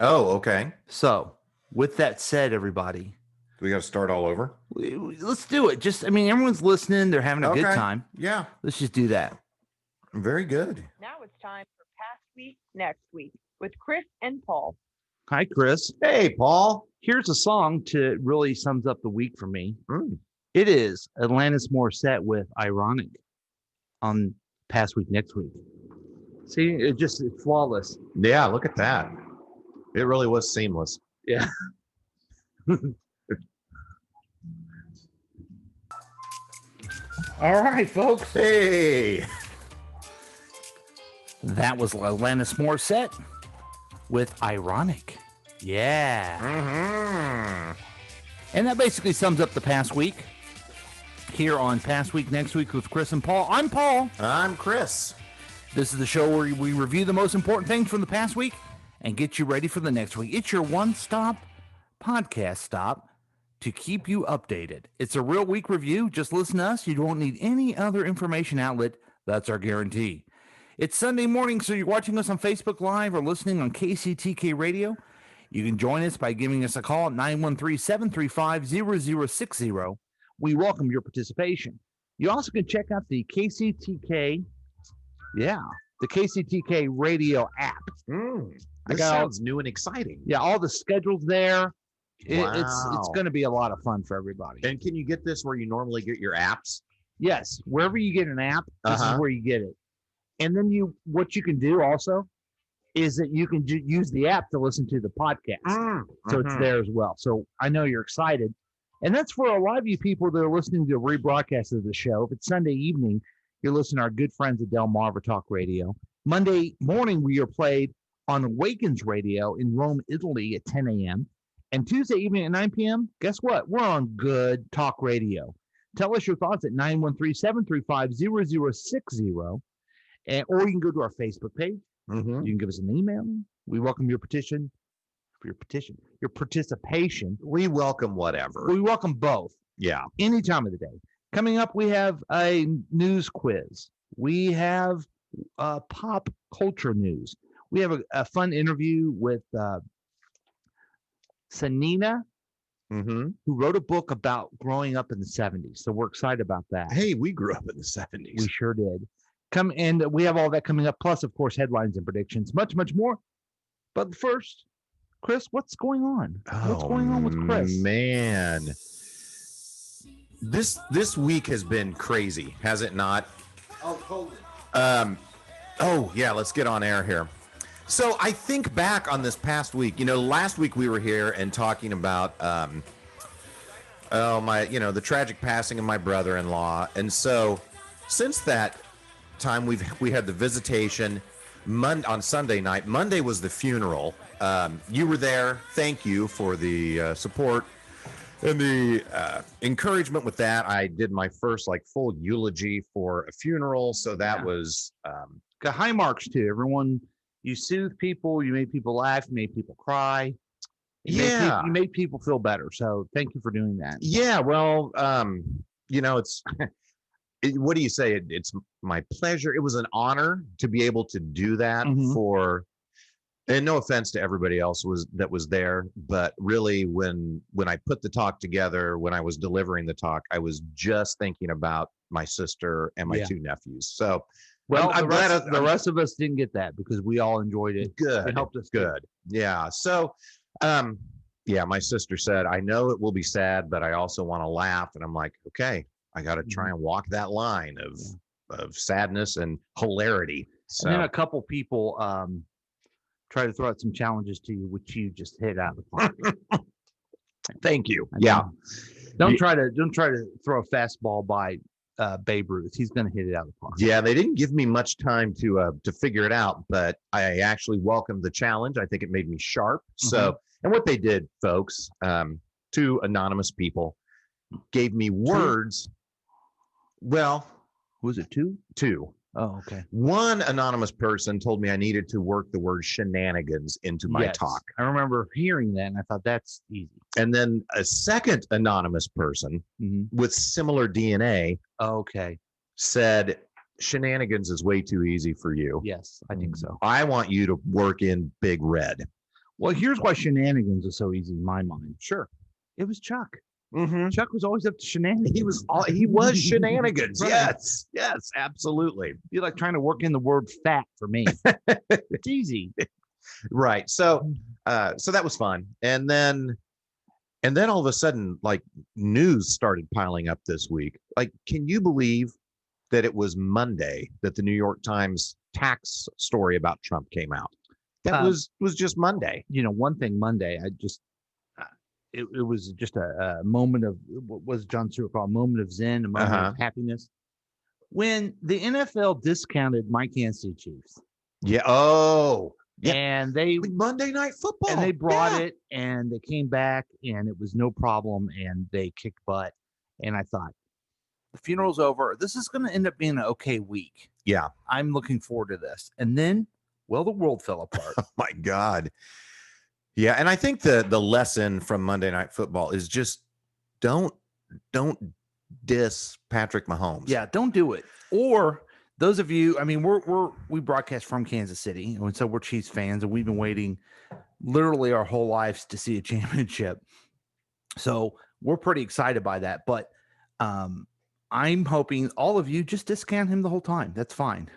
Oh, okay. So, with that said, everybody, We got to start all over. let's do it. Everyone's listening. They're having a good Okay. time. Yeah. Let's just do that. Very good. Now it's time for Past Week, Next Week with Chris and Paul. Hi, Chris. Hey, Paul. Here's a song to really sums up the week for me. Mm. It is Alanis Morissette with Ironic on Past Week, Next Week. See, it's flawless. Yeah, look at that. It really was seamless. Yeah. All right, folks. Hey. That was Alanis Morissette with Ironic. Yeah. Mm-hmm. And that basically sums up the past week here on Past Week, Next Week with Chris and Paul. I'm Paul. I'm Chris. This is the show where we review the most important things from the past week and get you ready for the next week. It's your one-stop podcast stop to keep you updated. It's a real week review. Just listen to us. You won't need any other information outlet. That's our guarantee. It's Sunday morning, so you're watching us on Facebook Live or listening on KCTK Radio. You can join us by giving us a call at 913-735-0060. We welcome your participation. You also can check out the KCTK, the KCTK Radio app. This sounds new and exciting. Yeah, all the schedules there. Wow. It's going to be a lot of fun for everybody. And can you get this where you normally get your apps? Yes, wherever you get an app, this is Uh-huh. where you get it. And then what you can do also is that you can use the app to listen to the podcast. So it's there as well. So I know you're excited. And that's for a lot of you people that are listening to the rebroadcast of the show. If it's Sunday evening, you're listening to our good friends at Delmarva Talk Radio. Monday morning, we are played on Awakens Radio in Rome, Italy at 10 a.m. And Tuesday evening at 9 p.m., guess what? We're on Good Talk Radio. Tell us your thoughts at 913-735-0060. Or you can go to our Facebook page. Mm-hmm. You can give us an email. We welcome your participation. We welcome whatever. We welcome both Yeah. any time of the day. Coming up, we have a news quiz. We have pop culture news. We have a fun interview with Sanina, Mm-hmm. who wrote a book about growing up in the 70s. So we're excited about that. Hey, we grew up in the 70s. We sure did. And we have all that coming up, plus, of course, headlines and predictions, much, much more. But first, Chris, what's going on? What's going on with Chris? Man, this week has been crazy, has it not? Oh, yeah, let's get on air here. So I think back on this past week. Last week we were here and talking about the tragic passing of my brother-in-law, and so since that time we had the visitation on Sunday night. Monday was the funeral. You were there. Thank you for the support and the encouragement with that. I did my first full eulogy for a funeral, so that was Got high marks too. Everyone, you soothe people, you made people laugh, you made people cry. You made people feel better. So thank you for doing that. Yeah, well, it's what do you say? It's my pleasure. It was an honor to be able to do that Mhm. and no offense to everybody else that was there, but really when I put the talk together, when I was delivering the talk, I was just thinking about my sister and my two nephews. So Well, I'm the glad rest of us didn't get that because we all enjoyed it. good. It helped us. Good. Yeah. So, my sister said, I know it will be sad, but I also want to laugh. And I'm like, okay, I got to try and walk that line of sadness and hilarity. So And then a couple people try to throw out some challenges to you, which you just hit out of the park. thank you. I Yeah. mean, don't try to throw a fastball by Babe Ruth. He's going to hit it out of the park. Yeah, they didn't give me much time to figure it out, but I actually welcomed the challenge. I think it made me sharp. So, and what they did, folks, two anonymous people gave me words. Well, Was it two? two. Oh, okay. One anonymous person told me I needed to work the word shenanigans into my Yes. talk. I remember hearing that, and I thought that's easy. And then a second anonymous person Mm-hmm. with similar DNA Okay. said, shenanigans is way too easy for you. Yes, I think so. I want you to work in big red. Well, here's why shenanigans are so easy in my mind. Sure. It was Chuck. Mm-hmm. Chuck was always up to shenanigans. He was shenanigans. Right. Yes, absolutely. You're like trying to work in the word fat for me. It's easy. Right. So that was fun. And then all of a sudden, like, news started piling up this week. Like, can you believe that it was Monday that the New York Times tax story about Trump came out? That was just Monday. You know, one thing Monday, I just, it was just a moment of, what was John Stewart called, a moment of zen, a moment of happiness. When the NFL discounted my Kansas City Chiefs. Yeah. Oh, yeah. And they Like Monday Night Football. And they brought it, and they came back, and it was no problem, and they kicked butt. And I thought, the funeral's over. This is going to end up being an okay week. Yeah. I'm looking forward to this. And then, well, the world fell apart. Oh my God. Yeah. And I think the lesson from Monday Night Football is just don't diss Patrick Mahomes. Yeah, don't do it. Or those of you, I mean, we broadcast from Kansas City, and so we're Chiefs fans, and we've been waiting literally our whole lives to see a championship. So we're pretty excited by that. But I'm hoping all of you just discount him the whole time. That's fine,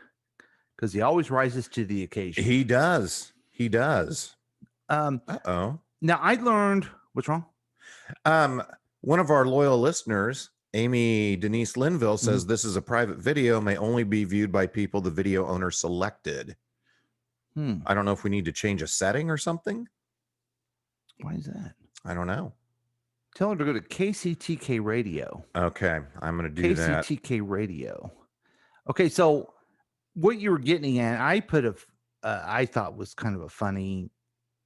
because he always rises to the occasion. He does. Uh-oh. Now I learned what's wrong. One of our loyal listeners, Amy Denise Linville, says this is a private video, may only be viewed by people the video owner selected. I don't know if we need to change a setting or something. Why is that? I don't know. Tell her to go to KCTK Radio. Okay, I'm going to do that. KCTK Radio. Okay, so what you were getting at, I put I thought was kind of a funny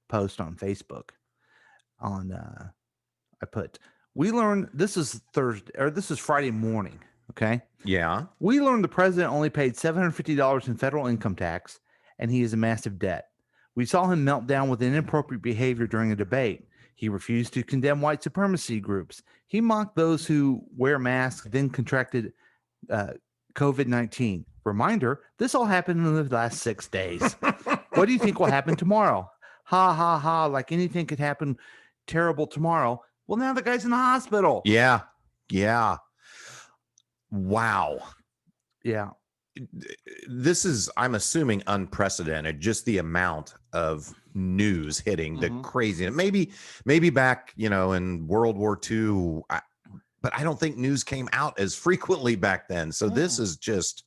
post on Facebook. I put, we learned, this is Thursday, or this is Friday morning. Okay. Yeah. We learned the president only paid $750 in federal income tax, and he is in massive debt. We saw him melt down with inappropriate behavior during a debate. He refused to condemn white supremacy groups. He mocked those who wear masks, then contracted COVID-19. Reminder, this all happened in the last 6 days. What do you think will happen tomorrow? Ha, ha, ha, like anything could happen terrible tomorrow. Well, now the guy's in the hospital. Yeah. Wow. Yeah. This is, I'm assuming, unprecedented, just the amount of news hitting the crazy. Maybe back, in World War II, but I don't think news came out as frequently back then. So this is just,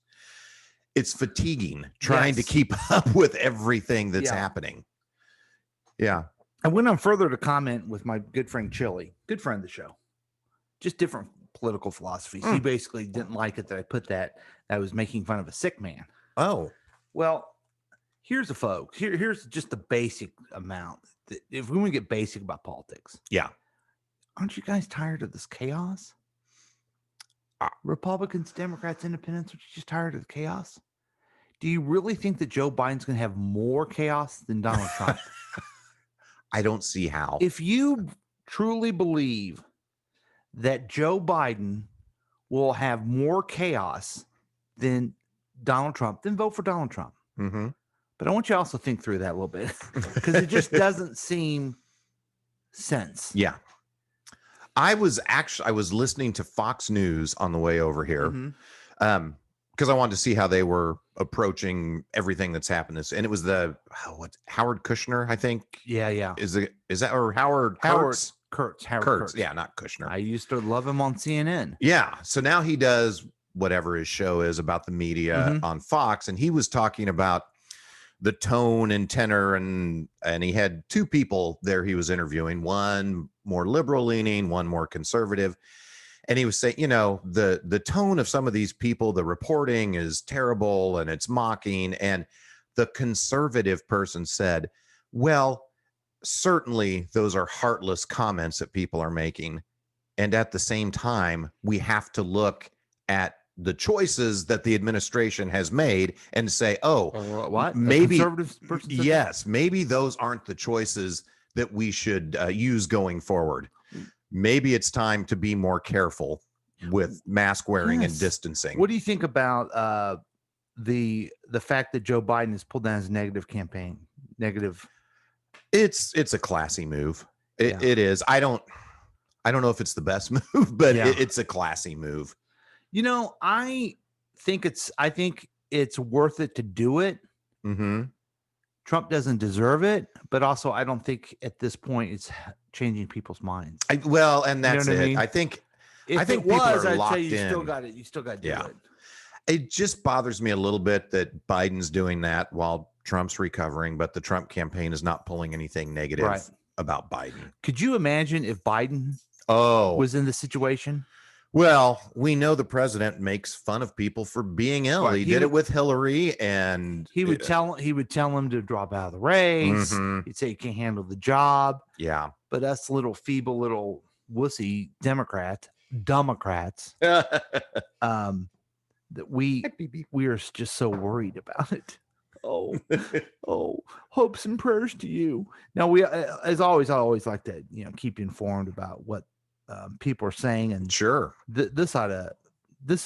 it's fatiguing trying to keep up with everything that's happening. Yeah. I went on further to comment with my good friend Chili, good friend of the show, just different political philosophies. He basically didn't like it that I put that I was making fun of a sick man. Oh, well, here's the folks. Here's just the basic amount. If we want to get basic about politics. Yeah. Aren't you guys tired of this chaos? Republicans, Democrats, Independents, are you just tired of the chaos? Do you really think that Joe Biden's going to have more chaos than Donald Trump? I don't see how. If you truly believe that Joe Biden will have more chaos than Donald Trump, then vote for Donald Trump. But I want you to also think through that a little bit, because it just doesn't seem sense. Yeah. I was listening to Fox News on the way over here, because I wanted to see how they were approaching everything that's happened. And it was Howard Kushner, I think. Yeah. Is that, or Howard Kurtz? Howard Kurtz. Yeah, not Kushner. I used to love him on CNN. Yeah. So now he does whatever his show is about the media on Fox. And he was talking about the tone and tenor, and he had two people there he was interviewing, one more liberal leaning, one more conservative. And he was saying, the tone of some of these people, the reporting is terrible and it's mocking. And the conservative person said, well, certainly those are heartless comments that people are making. And at the same time, we have to look at the choices that the administration has made and say, what? Maybe, person yes, maybe those aren't the choices that we should use going forward. Maybe it's time to be more careful with mask wearing and distancing. What do you think about the fact that Joe Biden has pulled down his negative campaign? Negative. It's a classy move. Yeah. It is. I don't know if it's the best move, but Yeah. it's a classy move. I think it's worth it to do it. Mm-hmm. Trump doesn't deserve it, but also I don't think at this point it's changing people's minds. Well, and that's what I it. mean? I think If I think it people was, are I'd locked say you still in. got it. You still got to do Yeah. it. It just bothers me a little bit that Biden's doing that while Trump's recovering, but the Trump campaign is not pulling anything negative Right. about Biden. Could you imagine if Biden Oh, was in this situation? well, we know the president makes fun of people for being ill. Right, He he did would- it with Hillary, and He would tell him to drop out of the race. Mhm. He'd say he can't handle the job. yeah. But us little feeble little wussy Democrats, that we are just so worried about it. Oh, hopes and prayers to you. Now we, as always, I always like to keep you informed about what people are saying, and Sure. this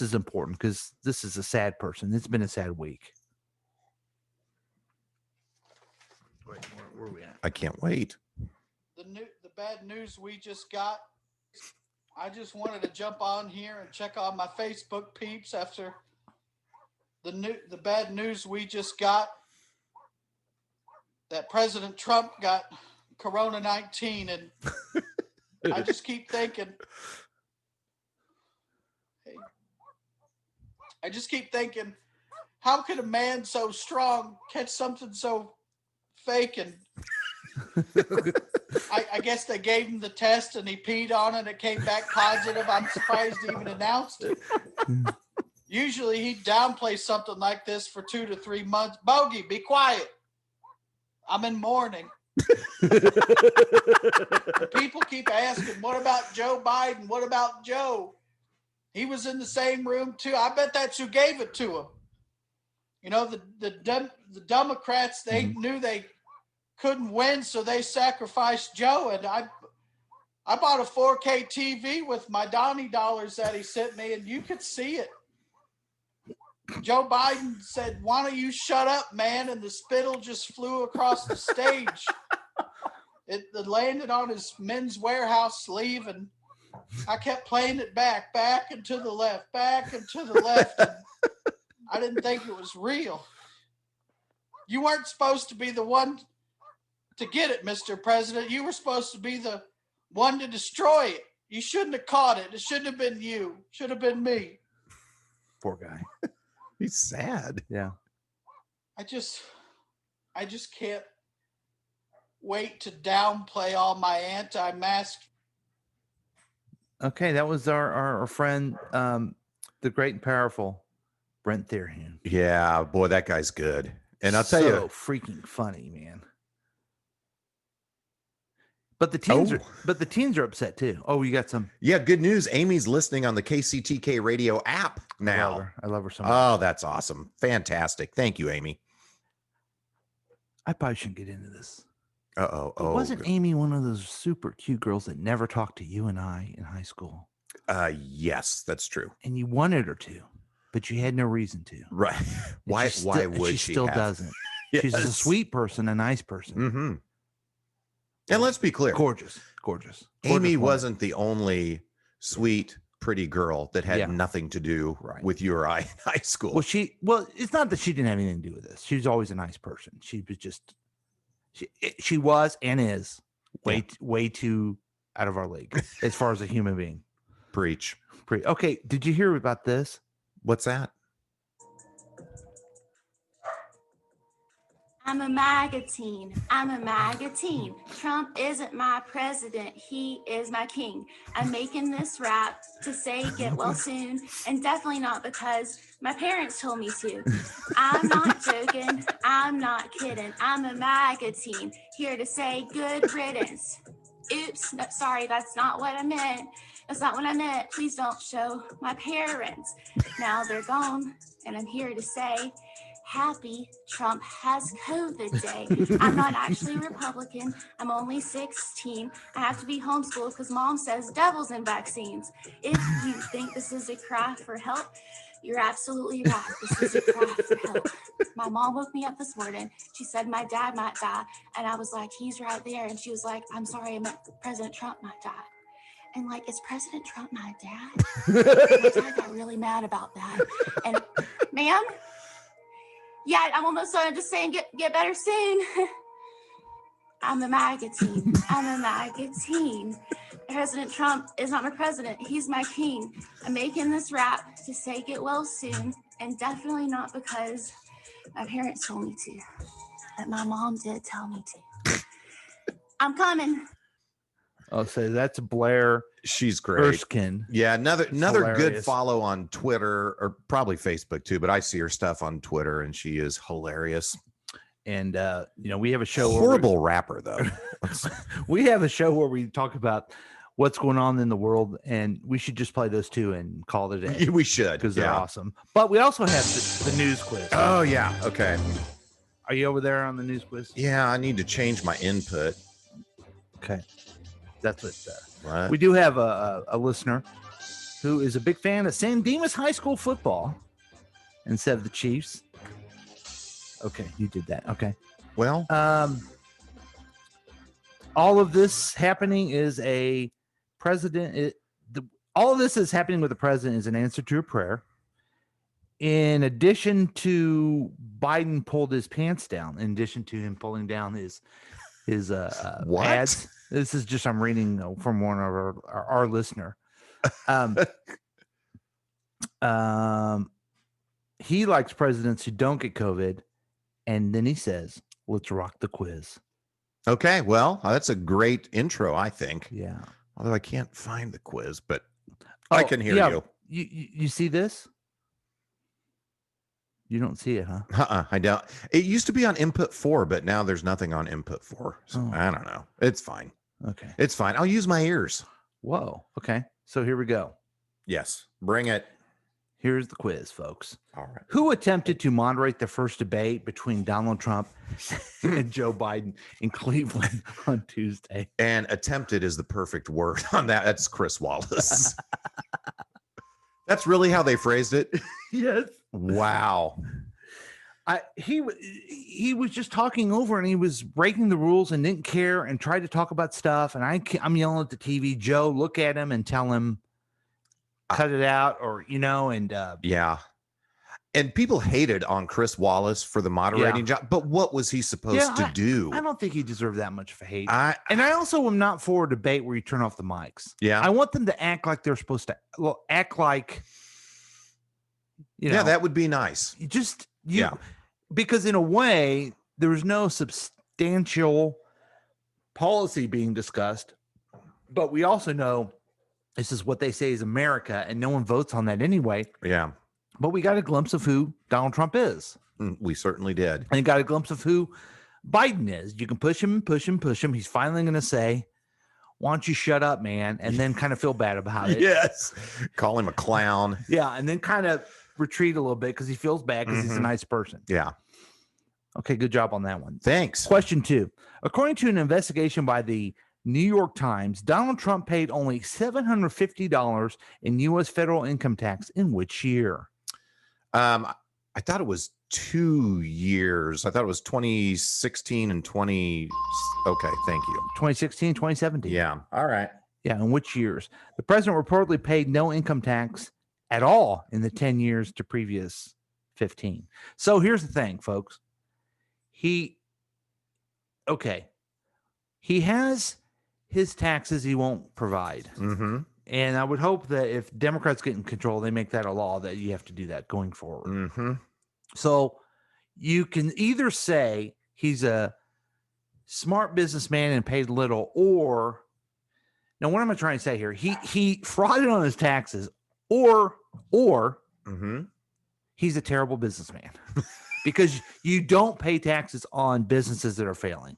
is important because this is a sad person. It's been a sad week. Wait, where are we at? I can't wait. The bad news we just got. I just wanted to jump on here and check on my Facebook peeps after the bad news we just got that President Trump got Corona-19, and I just keep thinking, how could a man so strong catch something so fake? And I guess they gave him the test and he peed on it and it came back positive. I'm surprised he even announced it. Usually he'd downplay something like this for 2 to 3 months. Bogey, be quiet. I'm in mourning. People keep asking, what about Joe Biden? What about Joe? He was in the same room too. I bet that's who gave it to him. The Democrats, they knew they couldn't win, so they sacrificed Joe. And I bought a 4K TV with my Donnie dollars that he sent me, and you could see it. Joe Biden said, "Why don't you shut up, man?" And the spittle just flew across the stage. It landed on his Men's Warehouse sleeve, and I kept playing it back and to the left, back and to the left. And I didn't think it was real. You weren't supposed to be the one to get it, Mr. President. You were supposed to be the one to destroy it. You shouldn't have caught it. It shouldn't have been you. It should have been me. Poor guy. He's sad. Yeah. I just can't wait to downplay all my anti-mask. Okay, that was our friend, the great and powerful Brent Therian. Yeah, boy, that guy's good. And I'll tell so you, freaking funny, man. But the teens are upset too. Oh, you got some. yeah, good news. Amy's listening on the KCTK radio app now. I love her so much. Oh, that's awesome. Fantastic. Thank you, Amy. I probably shouldn't get into this. Uh-oh. But wasn't Amy one of those super cute girls that never talked to you and I in high school? Yes, that's true. And you wanted her to, but you had no reason to. Right. Why would she still have? doesn't. She's a Yes. sweet person, a nice person. Mm-hmm. And let's be clear. Gorgeous. Amy woman. wasn't the only sweet, pretty girl that had Yeah. nothing to do Right. with you or I in high school. Well, it's not that she didn't have anything to do with this. She was always a nice person. She was just, she was and is way too out of our league as far as a human being. Preach. Okay, did you hear about this? What's that? I'm a MAGA teen. I'm a MAGA teen. Trump isn't my president. He is my king. I'm making this rap to say get well soon, and definitely not because my parents told me to. I'm not joking. I'm not kidding. I'm a MAGA teen here to say good riddance. Oops, no, sorry, that's not what I meant. That's not what I meant. Please don't show my parents. Now they're gone, and I'm here to say happy Trump has COVID day. I'm not actually a Republican. I'm only 16. I have to be homeschooled because mom says devils in vaccines. If you think this is a cry for help, You're absolutely right. This is a cry for help. My mom woke me up this morning. She said my dad might die. And I was like, he's right there. And she was like, I'm sorry, I meant President Trump might die. And like, is President Trump my dad? My dad got really mad about that. And ma'am, yeah, I'm almost done. I'm just saying, get better soon. I'm a MAGA teen. I'm a MAGA teen. President Trump is not my president. He's my king. I'm making this rap to say get well soon, and definitely not because my parents told me to, but my mom did tell me to. I'm coming. Oh, so that's Blair She's great. Erskine. Yeah, another good hilarious. follow on Twitter, or probably Facebook too, but I see her stuff on Twitter and she is hilarious. And we have a show. Horrible rapper though. We have a show where we talk about what's going on in the world, and we should just play those two and call it a day We should, because they're awesome. But we also have the news quiz. Oh yeah. Okay. Are you over there on the news quiz? Yeah, I need to change my input. Okay, that's what. What? We do have a listener who is a big fan of San Dimas High School football instead of the Chiefs. Okay, you did that. Okay. Well, All of this happening is a president. All of this is happening with the president is an answer to a prayer. In addition to Biden pulled his pants down, in addition to him pulling down his What? ads. This is just I'm reading from one of our listener. He likes presidents who don't get COVID, and then he says, "Let's rock the quiz." okay. Well, that's a great intro, I think. Yeah. Although I can't find the quiz, but I can hear yeah. you. You see this? You don't see it, huh? I don't. It used to be on input 4, but now there's nothing on input 4. So Oh. I don't know. It's fine. Okay. It's fine. I'll use my ears. Whoa. Okay. So here we go. Yes. Bring it. Here's the quiz, folks. All right. Who attempted to moderate the first debate between Donald Trump and Joe Biden in Cleveland on Tuesday? And attempted is the perfect word on that. That's Chris Wallace. That's really how they phrased it. Yes. Wow. He was just talking over, and he was breaking the rules and didn't care and tried to talk about stuff. And I'm yelling at the TV, Joe, look at him and tell him cut it out, or and Yeah. And people hated on Chris Wallace for the moderating job, but what was he supposed to do? I don't think he deserved that much of a hate. I also am not for a debate where you turn off the mics. yeah. I want them to act like they're supposed to act like, Yeah, that would be nice. because in a way, there's no substantial policy being discussed, but we also know this is what they say is America, and no one votes on that anyway. Yeah. But we got a glimpse of who Donald Trump is. We certainly did. And got a glimpse of who Biden is. You can push him and push him, push him. He's finally going to say, why don't you shut up, man? And then kind of feel bad about it. Yes. Call him a clown. Yeah. And then kind of retreat a little bit because he feels bad because he's a nice person. Yeah. Okay. Good job on that one. Thanks. Question 2. According to an investigation by the New York Times, Donald Trump paid only $750 in U.S. federal income tax in which year? I thought it was 2 years. I thought it was 2016 and 20. Okay, thank you. 2016, 2017. Yeah. All right. Yeah. In which years? The president reportedly paid no income tax at all in the 10 years to previous 15. So here's the thing, folks. He has his taxes he won't provide. Mm-hmm. And I would hope that if Democrats get in control, they make that a law that you have to do that going forward. Mm-hmm. So you can either say he's a smart businessman and paid little, or now what am I trying to say here? He frauded on his taxes, or Mm-hmm. he's a terrible businessman because you don't pay taxes on businesses that are failing.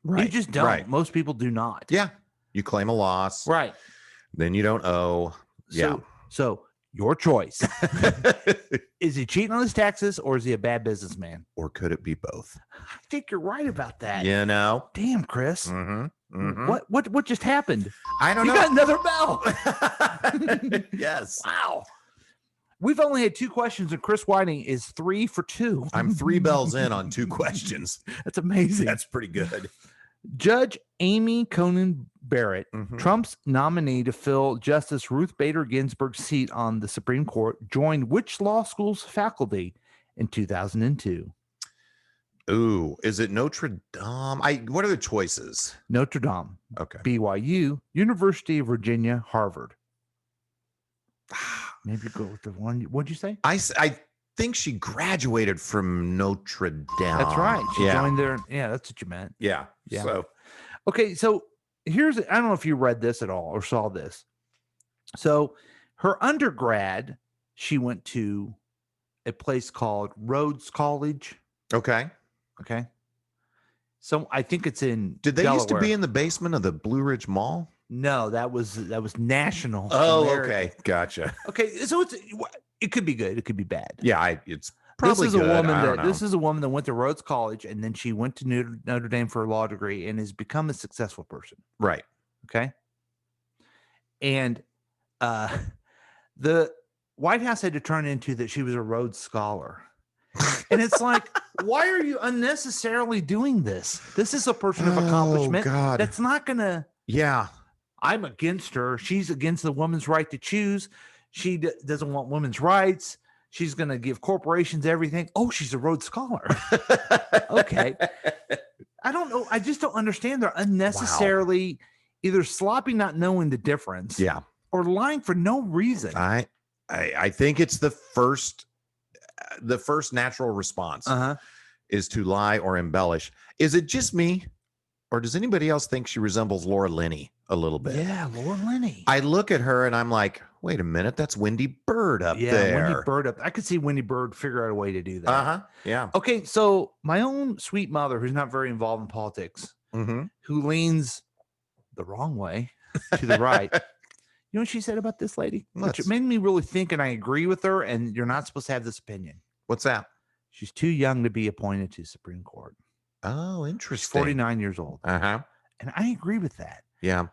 Right. You just don't. Right. Most people do not. Yeah. You claim a loss. Right. Then you don't owe. Yeah. So your choice. Is he cheating on his taxes, or is he a bad businessman? Or could it be both? I think you're right about that. You know? Damn, Chris. Mm-hmm. Mm-hmm. What just happened? I don't You know. got another bell. Yes. Wow. We've only had 2 questions, and Chris Whiting is 3 for 2. I'm 3 bells in on 2 questions. That's amazing. That's pretty good. Judge Amy Coney Barrett, Mhm. Trump's nominee to fill Justice Ruth Bader Ginsburg's seat on the Supreme Court, joined which law school's faculty in 2002? Ooh, is it Notre Dame? What are the choices? Notre Dame, Okay. BYU, University of Virginia, Harvard. Maybe go with the one. What'd you say? I think she graduated from Notre Dame. That's right. She yeah. joined there. Yeah, that's what you meant. Yeah. Yeah. So Okay, so I don't know if you read this at all or saw this. So her undergrad, she went to a place called Rhodes College. okay. Okay. So I think it's in Did they used to be Delaware. in the basement of the Blue Ridge Mall? No, that was National. Oh, American. okay. Gotcha. Okay, so it could be good, it could be bad. Yeah, it's probably This is good. a woman I don't that know. this is a woman that went to Rhodes College and then she went to Notre Dame for a law degree and has become a successful person. Right. Okay. And the White House had to turn into that she was a Rhodes Scholar. And it's like, why are you unnecessarily doing this? This is a person of accomplishment. Oh, God. That's not gonna. Yeah. I'm against her. She's against the woman's right to choose. She doesn't want women's rights. She's going to give corporations everything. Oh, she's a Rhodes Scholar. Okay. I don't know. I just don't understand. They're unnecessarily either sloppy, not knowing the difference, Yeah. or lying for no reason. I think it's the first natural response is to lie or embellish. Is it just me, or does anybody else think she resembles Laura Linney a little bit? Yeah, Laura Linney. I look at her and I'm like, wait a minute, that's Wendy Bird up there. Wendy Bird up. I could see Wendy Bird figure out a way to do that. Uh-huh. Yeah. Okay, so my own sweet mother, who's not very involved in politics, Mm-hmm. who leans the wrong way to the right. You know what she said about this lady? Which Let's- made me really think, and I agree with her, and you're not supposed to have this opinion. What's that? She's too young to be appointed to Supreme Court. Oh, She's interesting. 49 years old. Uh-huh. And I agree with that. Yeah.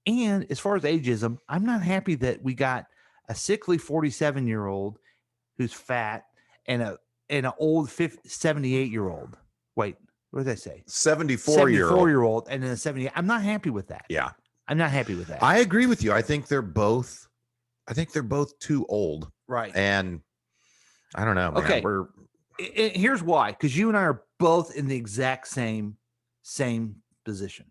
And as far as ageism, I'm not happy that we got a sickly 47-year-old who's fat and an old 78-year-old. Wait, what did I say? 74-year-old. 74-year-old and then a 78. I'm not happy with that. Yeah. I'm not happy with that. I agree with you. I think they're both too old. right. And I don't know, man. Okay. We're Here's why, because you and I are both in the exact same position.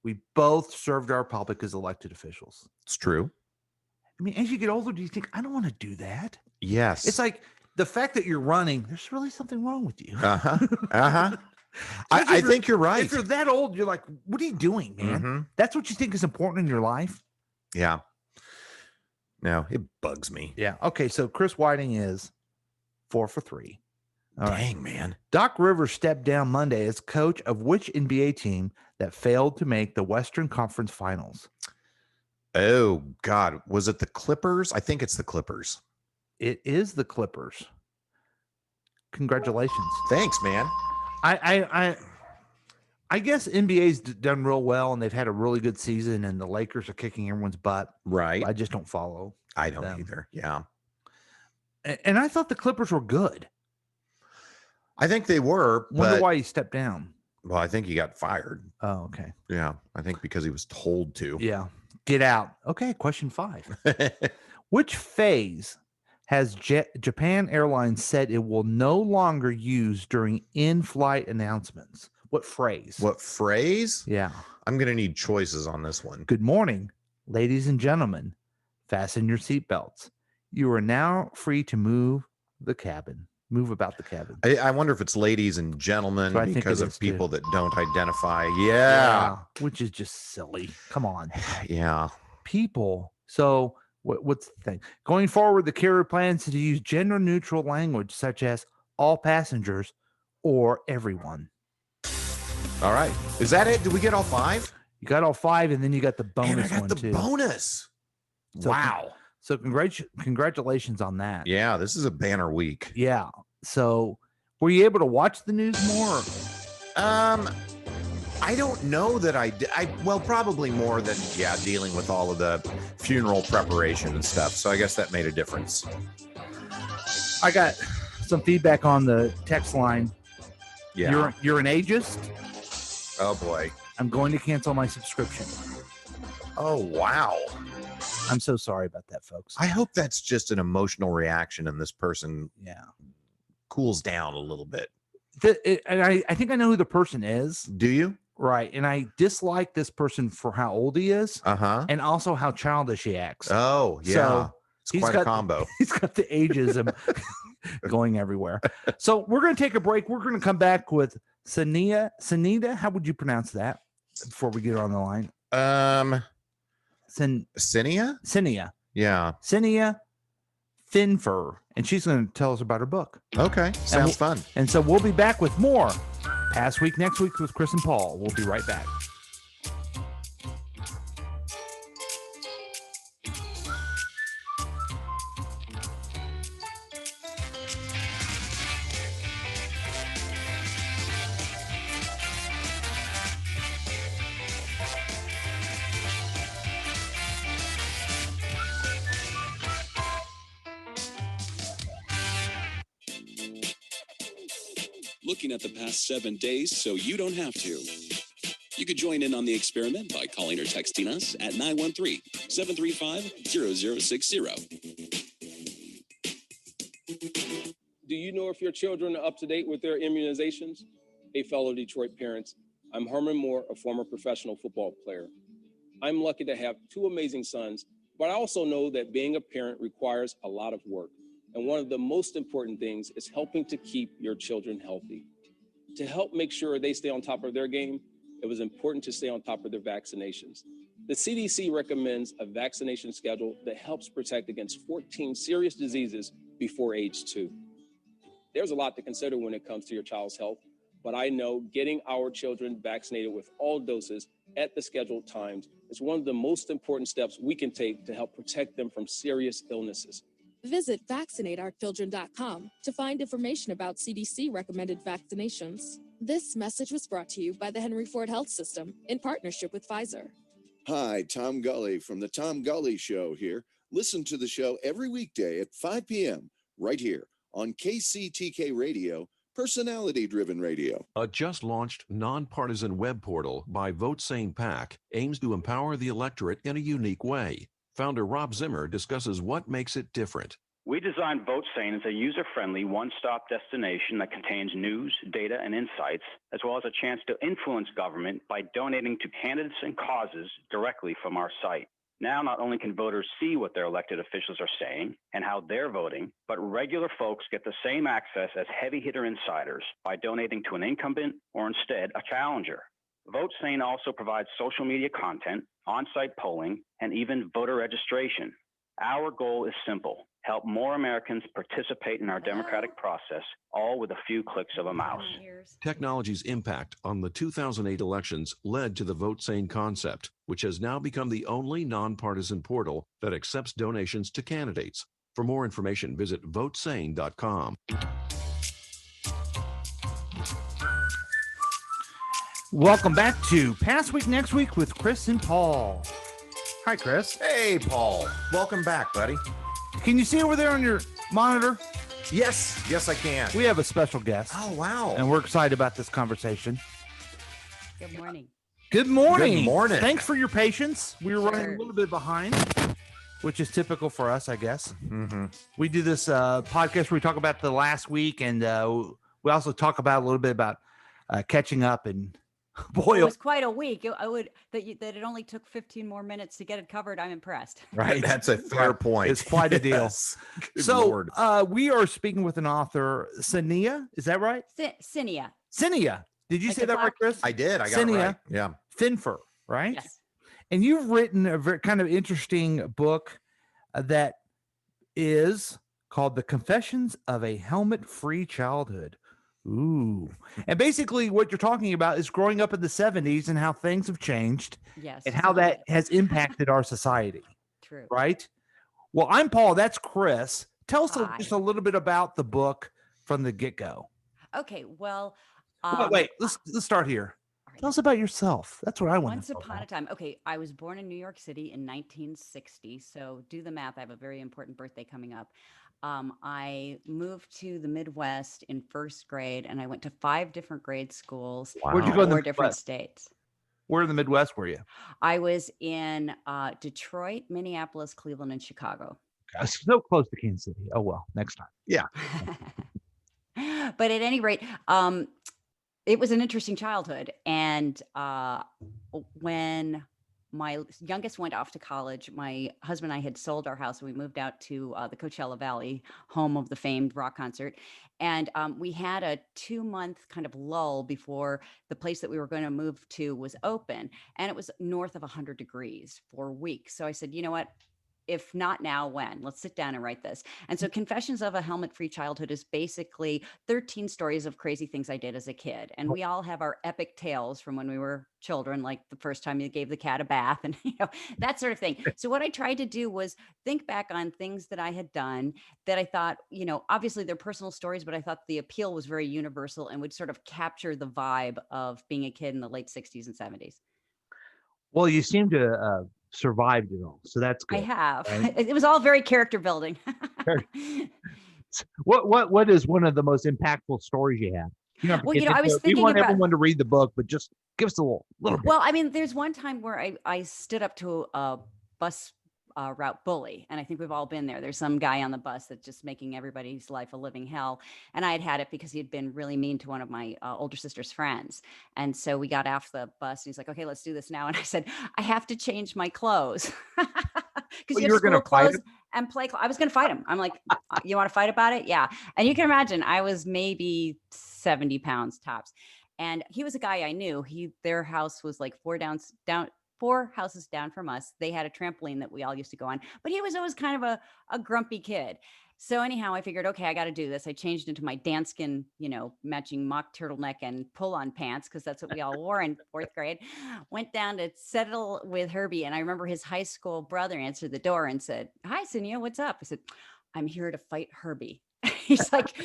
We both served our public as elected officials. it's true. I mean, as you get older, do you think, I don't want to do that? Yes. It's like the fact that you're running, there's really something wrong with you. uh-huh. Uh-huh. Especially I if think you're right. If you're that old, you're like, what are you doing, man? Mhm. That's what you think is important in your life? Yeah. No, it bugs me. Yeah. Okay. So Chris Whiting is 4 for 3. All right. Dang, man. Doc Rivers stepped down Monday as coach of which NBA team that failed to make the Western Conference Finals? Oh God. Was it the Clippers? I think it's the Clippers. It is the Clippers. Congratulations. Thanks, man. I guess NBA's done real well and they've had a really good season and the Lakers are kicking everyone's butt. Right. I just don't follow. I don't them. either. Yeah. And I thought the Clippers were good. I think they were, Wonder but why he stepped down. well, I think he got fired. Oh, okay. Yeah. I think because he was told to. Yeah. Get out. Okay. Question 5. Which phase has Japan Airlines said it will no longer use during in-flight announcements? What phrase? What phrase? Yeah. I'm going to need choices on this one. Good morning, ladies and gentlemen. Fasten your seatbelts. You are now free to move the cabin. Move about the cabin. I wonder if it's ladies and gentlemen So I think it because is, of people too. that don't identify. Yeah. Which is just silly. Come on. Yeah. People. So what's the thing? Going forward, the carrier plans to use gender neutral language such as all passengers or everyone. All right. Is that it? Did we get all 5? You got all 5, and then you got the bonus And I got one the too. bonus. So Wow. So congratulations on that. Yeah. This is a banner week. Yeah. So were you able to watch the news more? I don't know that I did. Well, probably more than, dealing with all of the funeral preparation and stuff. So I guess that made a difference. I got some feedback on the text line. Yeah. You're an ageist. Oh boy. I'm going to cancel my subscription. Oh wow. I'm so sorry about that, folks. I hope that's just an emotional reaction and this person Yeah. cools down a little bit. And I think I know who the person is. Do you? Right. And I dislike this person for how old he is Uh-huh. and also how childish he acts. Oh, yeah. So it's he's quite got- a combo. He's got the ageism going everywhere. So we're going to take a break. We're going to come back with Sanita. How would you pronounce that before we get her on the line? Cinia? Cinia. Yeah. Cinia Finfer. And she's going to tell us about her book. Okay. Sounds fun. And so we'll be back with more Past Week Next Week with Chris and Paul. We'll be right back. Looking at the past 7 days so you don't have to. You could join in on the experiment by calling or texting us at 913-735-0060. Do you know if your children are up to date with their immunizations? Hey, fellow Detroit parents, I'm Herman Moore, a former professional football player. I'm lucky to have two amazing sons, but I also know that being a parent requires a lot of work. And one of the most important things is helping to keep your children healthy. To help make sure they stay on top of their game, it was important to stay on top of their vaccinations. The CDC recommends a vaccination schedule that helps protect against 14 serious diseases before age 2. There's a lot to consider when it comes to your child's health, but I know getting our children vaccinated with all doses at the scheduled times is one of the most important steps we can take to help protect them from serious illnesses. Visit vaccinateourchildren.com to find information about CDC recommended vaccinations. This message was brought to you by the Henry Ford Health System in partnership with Pfizer. Hi, Tom Gully from the Tom Gully Show here. Listen to the show every weekday at 5 p.m. right here on KCTK Radio, personality-driven radio. A just-launched nonpartisan web portal by Vote Sane PAC aims to empower the electorate in a unique way. Founder Rob Zimmer discusses what makes it different. We designed VoteSane as a user-friendly one-stop destination that contains news, data, and insights, as well as a chance to influence government by donating to candidates and causes directly from our site. Now, not only can voters see what their elected officials are saying and how they're voting, but regular folks get the same access as heavy-hitter insiders by donating to an incumbent or instead a challenger. VoteSane also provides social media content, on-site polling, and even voter registration. Our goal is simple: help more Americans participate in our democratic process, all with a few clicks of a mouse. Technology's impact on the 2008 elections led to the VoteSane concept, which has now become the only nonpartisan portal that accepts donations to candidates. For more information, visit votesane.com. Welcome back to Past Week Next Week with Chris and Paul. Hi, Chris. Hey, Paul. Welcome back, buddy. Can you see over there on your monitor? Yes. Yes, I can. We have a special guest. Oh, wow. And we're excited about this conversation. Good morning. Good morning. Good morning. Thanks for your patience. We were running Sure. a little bit behind, which is typical for us, I guess. Mm-hmm. We do this podcast where we talk about the last week, and we also talk about a little bit about catching up. And boy, It was quite a week. That it only took 15 more minutes to get it covered. I'm impressed. right? That's a fair point. It's quite a deal. Yes. Good So Lord. we are speaking with an author, Cinia. Is that right? Cinia. Cinia. Did you Like say the that right, flower? Chris? I did. I got it Cinia right. Yeah. Finfer, right? Yes. And you've written a very kind of interesting book that is called The Confessions of a Helmet-Free Childhood. Ooh. And basically what you're talking about is growing up in the 70s and how things have changed Yes. and how that has impacted our society, True. right? Well, I'm Paul. That's Chris. Tell us Hi. just a little bit about the book from the get-go. Okay. Well. Wait, let's start here. all right. Tell us about yourself. That's what I want Once to know. upon a time. Okay. I was born in New York City in 1960. So do the math. I have a very important birthday coming up. I moved to the Midwest in first grade, and I went to 5 different grade schools Where'd you in go in the 4 different Midwest? states. Where in the Midwest were you? I was in Detroit, Minneapolis, Cleveland, and Chicago. So close to Kansas City. Oh well, next time. Yeah. But at any rate, it was an interesting childhood. And when my youngest went off to college, my husband and I had sold our house and we moved out to the Coachella Valley, home of the famed rock concert. And we had a 2-month kind of lull before the place that we were going to move to was open. And it was north of 100 degrees for weeks. So I said, you know what? If not now, when? Let's sit down and write this. And so Confessions of a Helmet-Free Childhood is basically 13 stories of crazy things I did as a kid. And we all have our epic tales from when we were children, like the first time you gave the cat a bath and that sort of thing. So what I tried to do was think back on things that I had done that I thought, obviously they're personal stories, but I thought the appeal was very universal and would sort of capture the vibe of being a kid in the late 60s and 70s. Well, you seem to survived it all, so that's good. I have. Right? It was all very character building. What is one of the most impactful stories you have? I was thinking we want about everyone to read the book, but just give us a little bit. Well, I mean, there's one time where I stood up to a bus route bully, and I think we've all been there. There's some guy on the bus that's just making everybody's life a living hell, and I had it because he had been really mean to one of my older sister's friends. And so we got off the bus, and he's like, "Okay, let's do this now." And I said, "I have to change my clothes." Because you were going to fight him and play. I was going to fight him. I'm like, "You want to fight about it?" Yeah. And you can imagine I was maybe 70 pounds tops. And he was a guy I knew. Their house was like 4 houses down from us. They had a trampoline that we all used to go on, but he was always kind of a grumpy kid. So anyhow, I figured, okay, I got to do this. I changed into my Danskin, matching mock turtleneck and pull-on pants, because that's what we all wore in 4th grade. Went down to settle with Herbie. And I remember his high school brother answered the door and said, "Hi, Sinia, what's up?" I said, "I'm here to fight Herbie." He's like,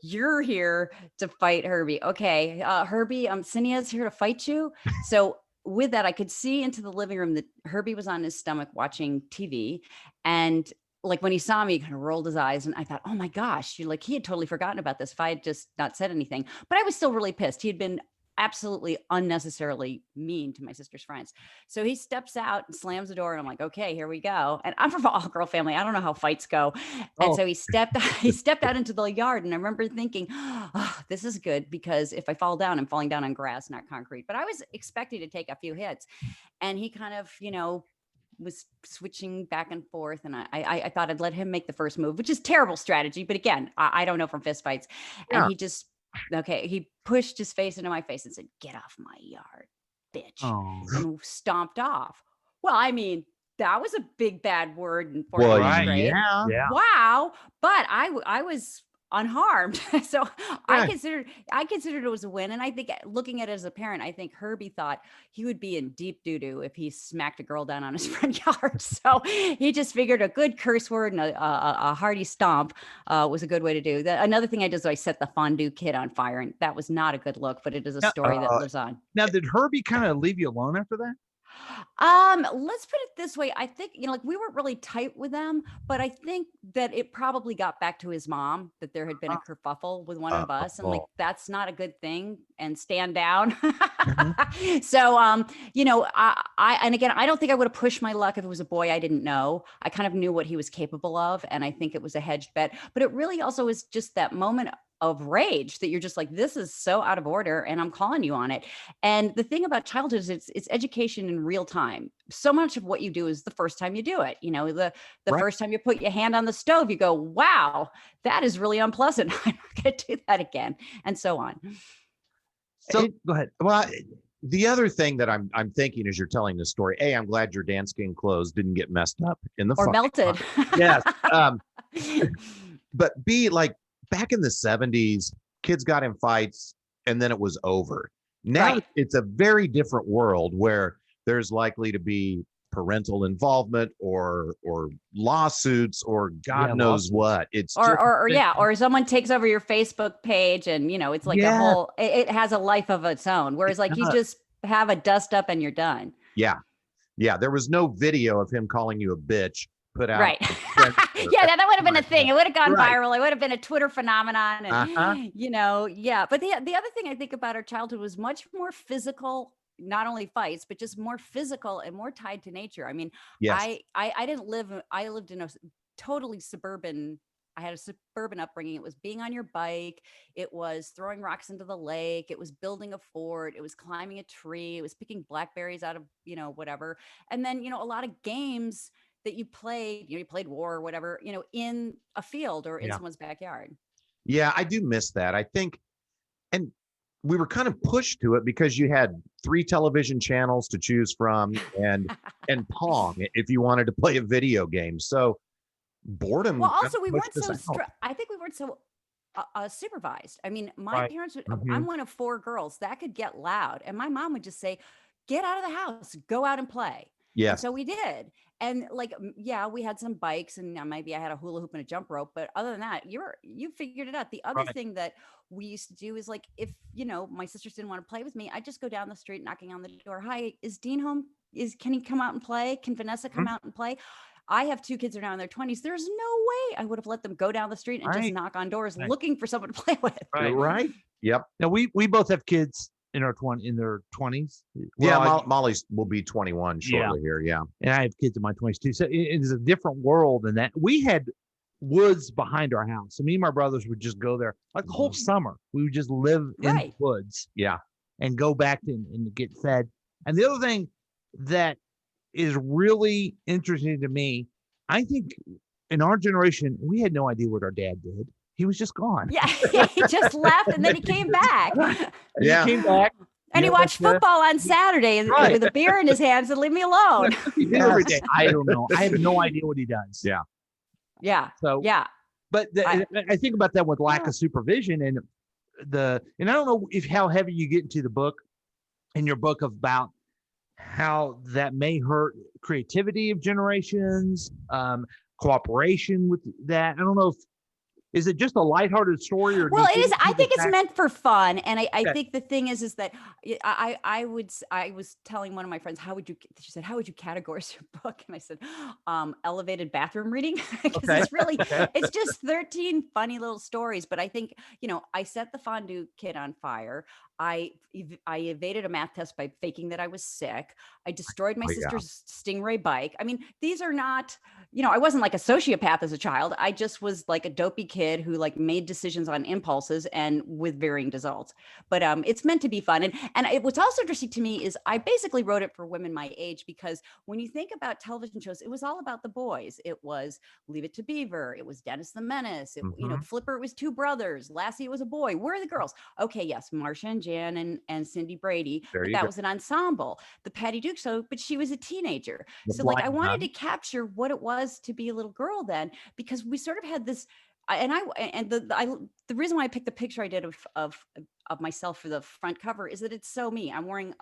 "You're here to fight Herbie. Okay, Herbie, Sinia's here to fight you." So with that, I could see into the living room that Herbie was on his stomach watching TV. And like when he saw me, he kind of rolled his eyes, and I thought, oh my gosh, he had totally forgotten about this if I had just not said anything. But I was still really pissed. He had been absolutely unnecessarily mean to my sister's friends. So he steps out and slams the door, and I'm like, okay, here we go. And I'm from an all-girl family. I don't know how fights go. And so he stepped out into the yard, and I remember thinking, oh, this is good, because if I fall down, I'm falling down on grass, not concrete. But I was expecting to take a few hits, and he kind of, was switching back and forth. And I thought I'd let him make the first move, which is terrible strategy. But again, I don't know from fist fights. And he pushed his face into my face and said, "Get off my yard, bitch." And stomped off. Well, I mean, that was a big bad word in 4th grade. Yeah. Wow. But I was unharmed. So I considered it was a win. And I think, looking at it as a parent, I think Herbie thought he would be in deep doo-doo if he smacked a girl down on his front yard. So he just figured a good curse word and a hearty stomp was a good way to do that. Another thing I did is I set the fondue kid on fire, and that was not a good look, but it is a story that lives on. Now, did Herbie kind of leave you alone after that? Let's put it this way. I think, we weren't really tight with them, but I think that it probably got back to his mom that there had been a kerfuffle with one of us, and like, that's not a good thing, and stand down. So, and again, I don't think I would have pushed my luck if it was a boy I didn't know. I kind of knew what he was capable of, and I think it was a hedged bet, but it really also is just that moment of rage that you're just like, this is so out of order, and I'm calling you on it. And the thing about childhood is it's education in real time. So much of what you do is the first time you do it. The first time you put your hand on the stove, you go, wow, that is really unpleasant. I'm not going to do that again, and so on. So go ahead. Well, the other thing that I'm thinking as you're telling this story, A, I'm glad your dancing clothes didn't get messed up in the or melted. Yes. But B, like, back in the 70s, kids got in fights and then it was over. Now it's a very different world where there's likely to be parental involvement or lawsuits or God knows what. It's or someone takes over your Facebook page, and it's like a whole, it has a life of its own. Whereas like you just have a dust up and you're done. Yeah. There was no video of him calling you a bitch put out Yeah, that would have been a thing. It would have gone Right. viral. It would have been a Twitter phenomenon. And, Uh-huh. yeah. But the other thing I think about our childhood was much more physical, not only fights, but just more physical and more tied to nature. I mean, Yes. I didn't live, I lived in a totally suburban, I had a suburban upbringing. It was being on your bike. It was throwing rocks into the lake. It was building a fort. It was climbing a tree. It was picking blackberries out of, whatever. And then, a lot of games that you played, you played war or whatever, in a field or in Yeah. someone's backyard. Yeah, I do miss that. I think, and we were kind of pushed to it because you had 3 television channels to choose from and Pong if you wanted to play a video game. So boredom. Well, kind also of we pushed weren't us so out. I think we weren't so supervised. I mean, my Right. parents would, Mhm. I'm one of 4 girls. That could get loud. And my mom would just say, get out of the house, go out and play. And Yes. so we did. And like, yeah, we had some bikes and maybe I had a hula hoop and a jump rope. But other than that, you figured it out. The other Right. thing that we used to do is like, if, my sisters didn't want to play with me, I'd just go down the street knocking on the door. Hi, is Dean home? Can he come out and play? Can Vanessa come out and play? I have 2 kids who are now in their 20s. There's no way I would have let them go down the street and just Right. knock on doors Right. looking for someone to play with. Right. Right. Yep. Now we both have kids in their 20s. Yeah, Well, Molly's will be 21 shortly here. Yeah. and I have kids in my 20s too. So it is a different world than that. We had woods behind our house. So me and my brothers would just go there like the whole summer. We would just live in the Right. woods Yeah. and go back and get fed. And the other thing that is really interesting to me, I think in our generation, we had no idea what our dad did. He was just gone. Yeah, he just left and then he came back. And Yeah. He came back. And he Yeah, watched that's it. football on Saturday and Right. with a beer in his hands and leave me alone. He did every day. I don't know. I have no idea what he does. Yeah. Yeah. So Yeah. But I think about that with lack of supervision and I don't know how heavy you get into the book, in your book, about how that may hurt creativity of generations, cooperation with that. I don't know if is it just a lighthearted story or do Well, you it is. I think it's back- meant for fun, and I Okay. think the thing is that I was telling one of my friends, she said, how would you categorize your book? And I said, elevated bathroom reading, because Okay. it's really, Okay. it's just 13 funny little stories. But I think, I set the fondue kit on fire. I evaded a math test by faking that I was sick. I destroyed my Oh, yeah. sister's Stingray bike. I mean, these are not, I wasn't like a sociopath as a child. I just was like a dopey kid who like made decisions on impulses and with varying results. But it's meant to be fun. And what's also interesting to me is I basically wrote it for women my age, because when you think about television shows, it was all about the boys. It was Leave It to Beaver. It was Dennis the Menace. Mhm. Flipper, it was 2 brothers. Lassie, it was a boy. Where are the girls? Okay, yes, Marsha and Jan and Cindy Brady. There But you that go. was an ensemble. The Patty Duke show, but she was a teenager. The So like I Blind wanted Nun. to capture what it was to be a little girl then, because we sort of had this the reason why I picked the picture I did of myself for the front cover is that it's so me. I'm wearing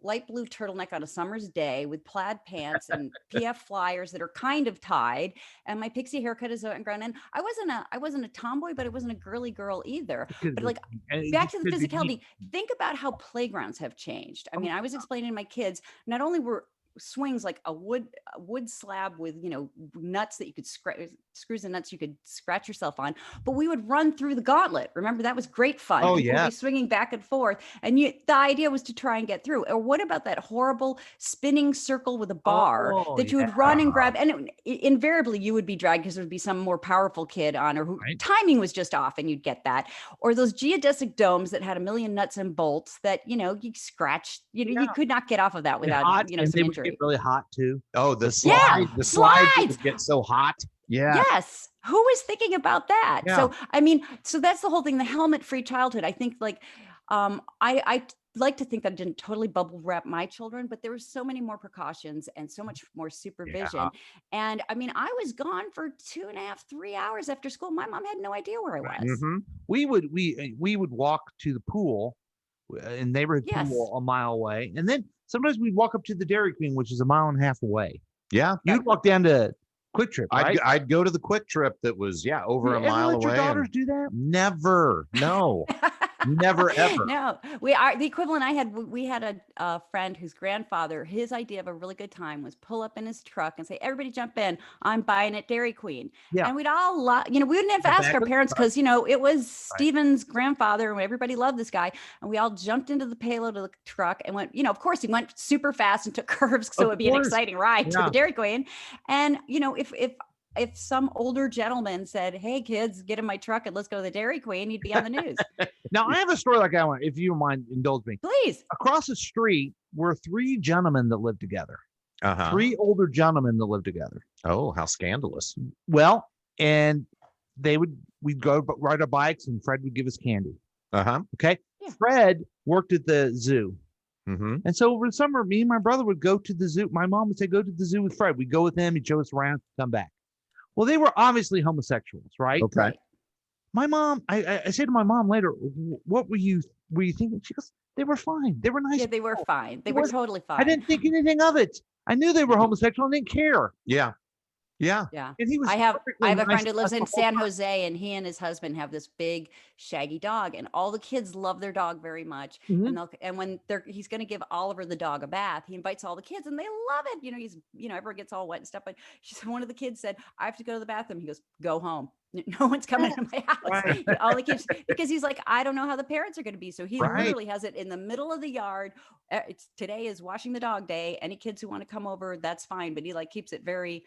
light blue turtleneck on a summer's day with plaid pants and PF flyers that are kind of tied, and my pixie haircut is grown in. I wasn't a tomboy, but I wasn't a girly girl either. But like back to the physicality, think about how playgrounds have changed. I mean, I was explaining to my kids, not only were swings like a wood slab with nuts that you could screws and nuts you could scratch yourself on, but we would run through the gauntlet. Remember, that was great fun. Oh, People would yeah. be swinging back and forth, and the idea was to try and get through. Or what about that horrible spinning circle with a bar that you would run and grab, and invariably you would be dragged because there would be some more powerful kid on, or who timing was just off, and you'd get that. Or those geodesic domes that had a million nuts and bolts that you scratched. You could not get off of that And without hot, and some they would injury. get really hot too. Oh, the Yeah, slide. The slides slides. would get so hot. Yeah. Yes. Who was thinking about that? Yeah. So, I mean, so that's the whole thing, the helmet-free childhood. I think like, I like to think that I didn't totally bubble wrap my children, but there were so many more precautions and so much more supervision. Yeah. And I mean, I was gone for 2.5, 3 hours after school. My mom had no idea where I was. Mhm. We would walk to the pool, in neighborhood Yes. pool a mile away, and then sometimes we'd walk up to the Dairy Queen, which is a mile and a half away. Yeah. You'd walk down to Quick Trip, right? I'd go to the Quick Trip that was over a You ever mile let away. your and- daughters do that? Never. No. Never ever. No, we are the equivalent. We had a friend whose grandfather, his idea of a really good time was pull up in his truck and say, everybody jump in. I'm buying at Dairy Queen. Yeah. And we'd all, we wouldn't have The asked back our of the parents truck. because, it was Steven's grandfather and everybody loved this guy. And we all jumped into the payload of the truck and went, of course he went super fast and took curves. So Of it'd be an course. exciting ride to Yeah. the Dairy Queen. And, if some older gentleman said, hey kids, get in my truck and let's go to the Dairy Queen, he'd be on the news. Now, I have a story like that one, if you don't mind, indulge me. Please. Across the street were 3 gentlemen that lived together. Uh-huh. 3 older gentlemen that lived together. Oh, how scandalous. Well, and we'd go ride our bikes and Fred would give us candy. Uh-huh. Okay. Yeah. Fred worked at the zoo. Mm-hmm. And so over the summer, me and my brother would go to the zoo. My mom would say, go to the zoo with Fred. We'd go with him. He'd show us around, come back. Well, they were obviously homosexuals, right? Okay. Right. My mom, I said to my mom later, what were you thinking? She goes, they were fine. They were nice. Yeah, they were fine. They It were was- totally fine. I didn't think anything of it. I knew they were homosexual and didn't care. Yeah. Yeah. Yeah. And he was I have perfectly a nice friend who to lives us in the whole San time. Jose, and he and his husband have this big shaggy dog, and all the kids love their dog very much. Mhm. And when he's going to give Oliver the dog a bath, he invites all the kids, and they love it. Everyone gets all wet and stuff. But one of the kids said, "I have to go to the bathroom." He goes, "Go home. No one's coming to my house." Right. All the kids, because he's like, I don't know how the parents are going to be. So he Right. literally has it in the middle of the yard. Today is washing the dog day. Any kids who want to come over, that's fine. But he keeps it very,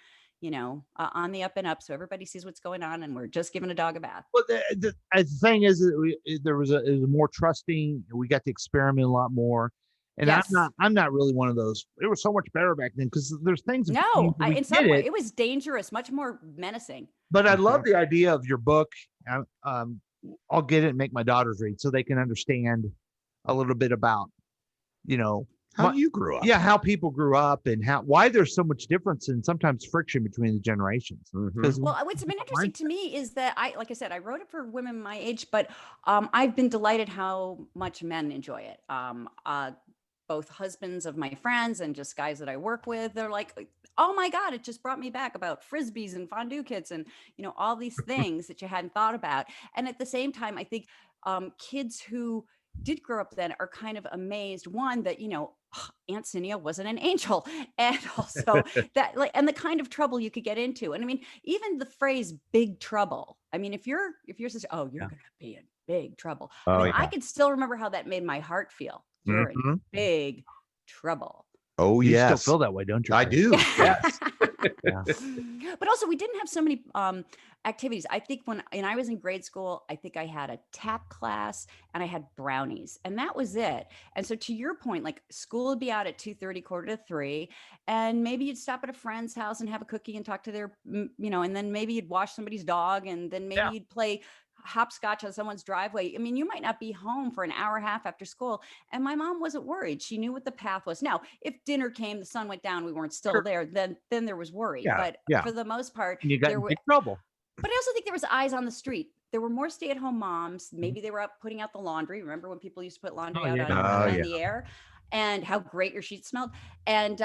on the up and up, so everybody sees what's going on, and we're just giving a dog a bath. Well, the thing is, that it was more trusting. We got to experiment a lot more. And Yes. I'm not really one of those. It was so much better back then because there's things. that No, changed when we in some did way, it. it was dangerous, much more menacing. But I love the idea of your book. I'll get it and make my daughters read so they can understand a little bit about, How you grew up. yeah, how people grew up and why there's so much difference and sometimes friction between the generations. Mhm. 'Cause Well, what's been interesting to me is that like I said, I wrote it for women my age, but I've been delighted how much men enjoy it. Both husbands of my friends and just guys that I work with, they're like, oh my God, it just brought me back about Frisbees and fondue kits and, all these things that you hadn't thought about. And at the same time, I think kids who did grow up then are kind of amazed, one, that, Aunt Cinia wasn't an angel. And also that and the kind of trouble you could get into. And I mean, even the phrase big trouble. I mean, if you're such, oh, you're going to be in big trouble. Oh, I mean, I yeah. can still remember how that made my heart feel. You're in Mhm. big trouble. Oh, you yes. still feel that way, don't you? I Chris? do. Yes. Yeah. But also, we didn't have so many activities. I think when I was in grade school, I think I had a tap class and I had brownies, and that was it. And so, to your point, like school would be out at 2:30, 2:45, and maybe you'd stop at a friend's house and have a cookie and talk to their, and then maybe you'd wash somebody's dog, and then maybe Yeah. you'd play hopscotch on someone's driveway. I mean, you might not be home for an hour and a half after school. And my mom wasn't worried. She knew what the path was. Now, if dinner came, the sun went down, we weren't still Sure. there, then there was worry. Yeah, But yeah. for the most part, And you got there in were, big trouble. but I also think there was eyes on the street. There were more stay-at-home moms. Mm-hmm. Maybe they were up putting out the laundry. Remember when people used to put laundry Oh, out yeah. on Oh, yeah. the air, and how great your sheets smelled? And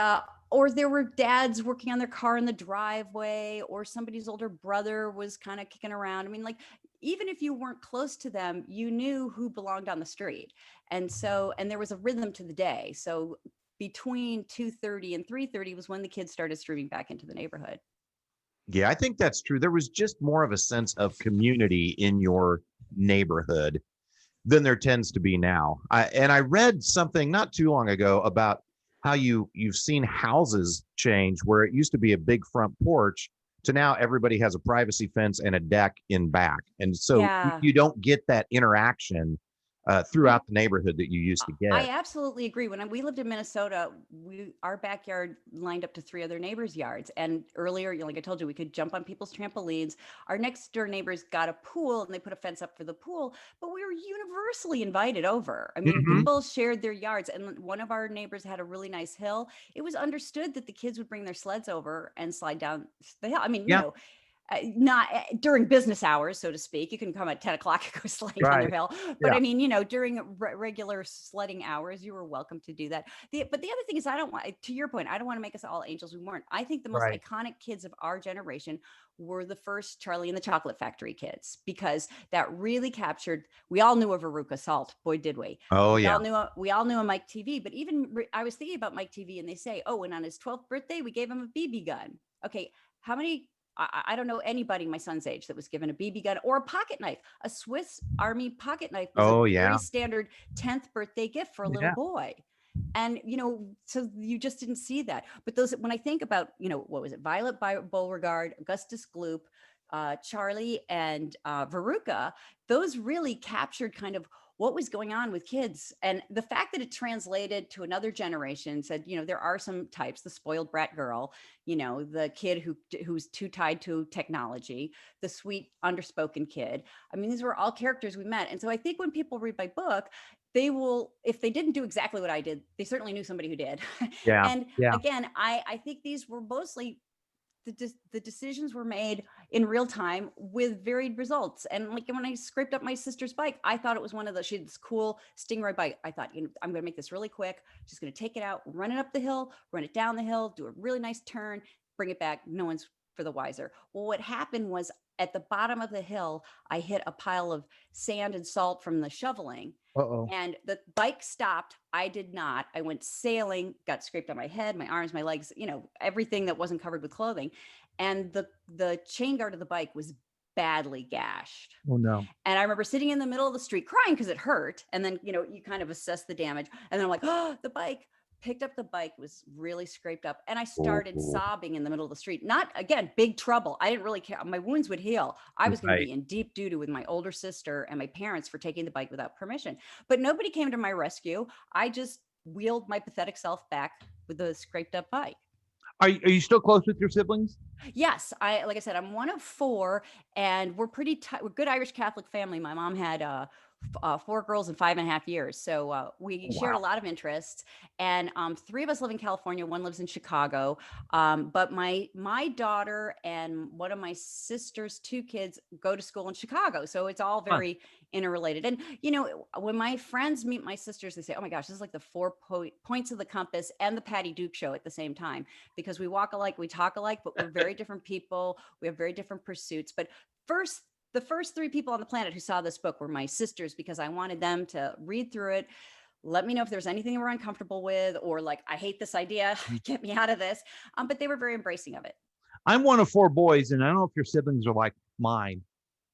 or there were dads working on their car in the driveway, or somebody's older brother was kind of kicking around. I mean, like, even if you weren't close to them, you knew who belonged on the street. And there was a rhythm to the day. So between 2:30 and 3:30 was when the kids started streaming back into the neighborhood. Yeah, I think that's true. There was just more of a sense of community in your neighborhood than there tends to be now. I read something not too long ago about how you've seen houses change where it used to be a big front porch to now everybody has a privacy fence and a deck in back. And so Yeah. you don't get that interaction throughout the neighborhood that you used to get. I absolutely agree. When we lived in Minnesota, our backyard lined up to 3 other neighbors' yards. And earlier, like I told you, we could jump on people's trampolines. Our next door neighbors got a pool and they put a fence up for the pool, but we were universally invited over. I mean, Mhm. people shared their yards, and one of our neighbors had a really nice hill. It was understood that the kids would bring their sleds over and slide down the hill. I mean, Yeah. not during business hours, so to speak. You can come at 10 o'clock and go sledding down their Right. hill. But Yeah. I mean, during regular sledding hours, you were welcome to do that. But the other thing is, I don't want, to your point, I don't want to make us all angels we weren't. I think the most Right. iconic kids of our generation were the first Charlie and the Chocolate Factory kids, because that really captured, we all knew of Veruca Salt. Boy, did we. Oh, We yeah. all knew of Mike TV, but even I was thinking about Mike TV, and they say, oh, and on his 12th birthday, we gave him a BB gun. Okay. How many, I don't know anybody my son's age that was given a BB gun or a pocket knife. A Swiss Army pocket knife was Oh, a yeah. very standard 10th birthday gift for a little Yeah. boy. And, so you just didn't see that. But those, when I think about, what was it? Violet Beauregard, Augustus Gloop, Charlie, and Veruca, those really captured kind of what was going on with kids. And the fact that it translated to another generation said, there are some types, the spoiled brat girl, the kid who's too tied to technology, the sweet underspoken kid. I mean, these were all characters we met. And so I think when people read my book, they will, if they didn't do exactly what I did, they certainly knew somebody who did. Yeah. And Yeah. again, I think these were mostly the decisions were made in real time with varied results. And like when I scraped up my sister's bike, I thought it was one of those, she had this cool Stingray bike. I thought, I'm going to make this really quick, just going to take it out, run it up the hill, run it down the hill, do a really nice turn, bring it back. No one's for the wiser. Well, what happened was at the bottom of the hill, I hit a pile of sand and salt from the shoveling. Uh-oh. And the bike stopped. I did not. I went sailing, got scraped on my head, my arms, my legs, everything that wasn't covered with clothing. And the chain guard of the bike was badly gashed. Oh, no. And I remember sitting in the middle of the street crying because it hurt. And then, you kind of assess the damage. And then I'm like, oh, the bike. Picked up the bike, was really scraped up, and I started sobbing in the middle of the street. Not, again, big trouble. I didn't really care. My wounds would heal. I was going to be in deep doo-doo with my older sister and my parents for taking the bike without permission. But nobody came to my rescue. I just wheeled my pathetic self back with the scraped up bike. Are you still close with your siblings? Yes, like I said, I'm one of four, and we're we're good Irish Catholic family. My mom had 4 girls in 5.5 years, so we shared a lot of interests. And 3 of us live in California. 1 lives in Chicago. But my daughter and one of my sister's 2 kids go to school in Chicago, so it's all very interrelated. And when my friends meet my sisters, they say, "Oh my gosh, this is like the 4 points of the compass and the Patty Duke show at the same time," because we walk alike, we talk alike, but we're very different people. We have very different pursuits. But the first 3 people on the planet who saw this book were my sisters, because I wanted them to read through it, let me know if there's anything they were uncomfortable with, or like, I hate this idea, get me out of this. But they were very embracing of it. I'm one of 4 boys, and I don't know if your siblings are like mine,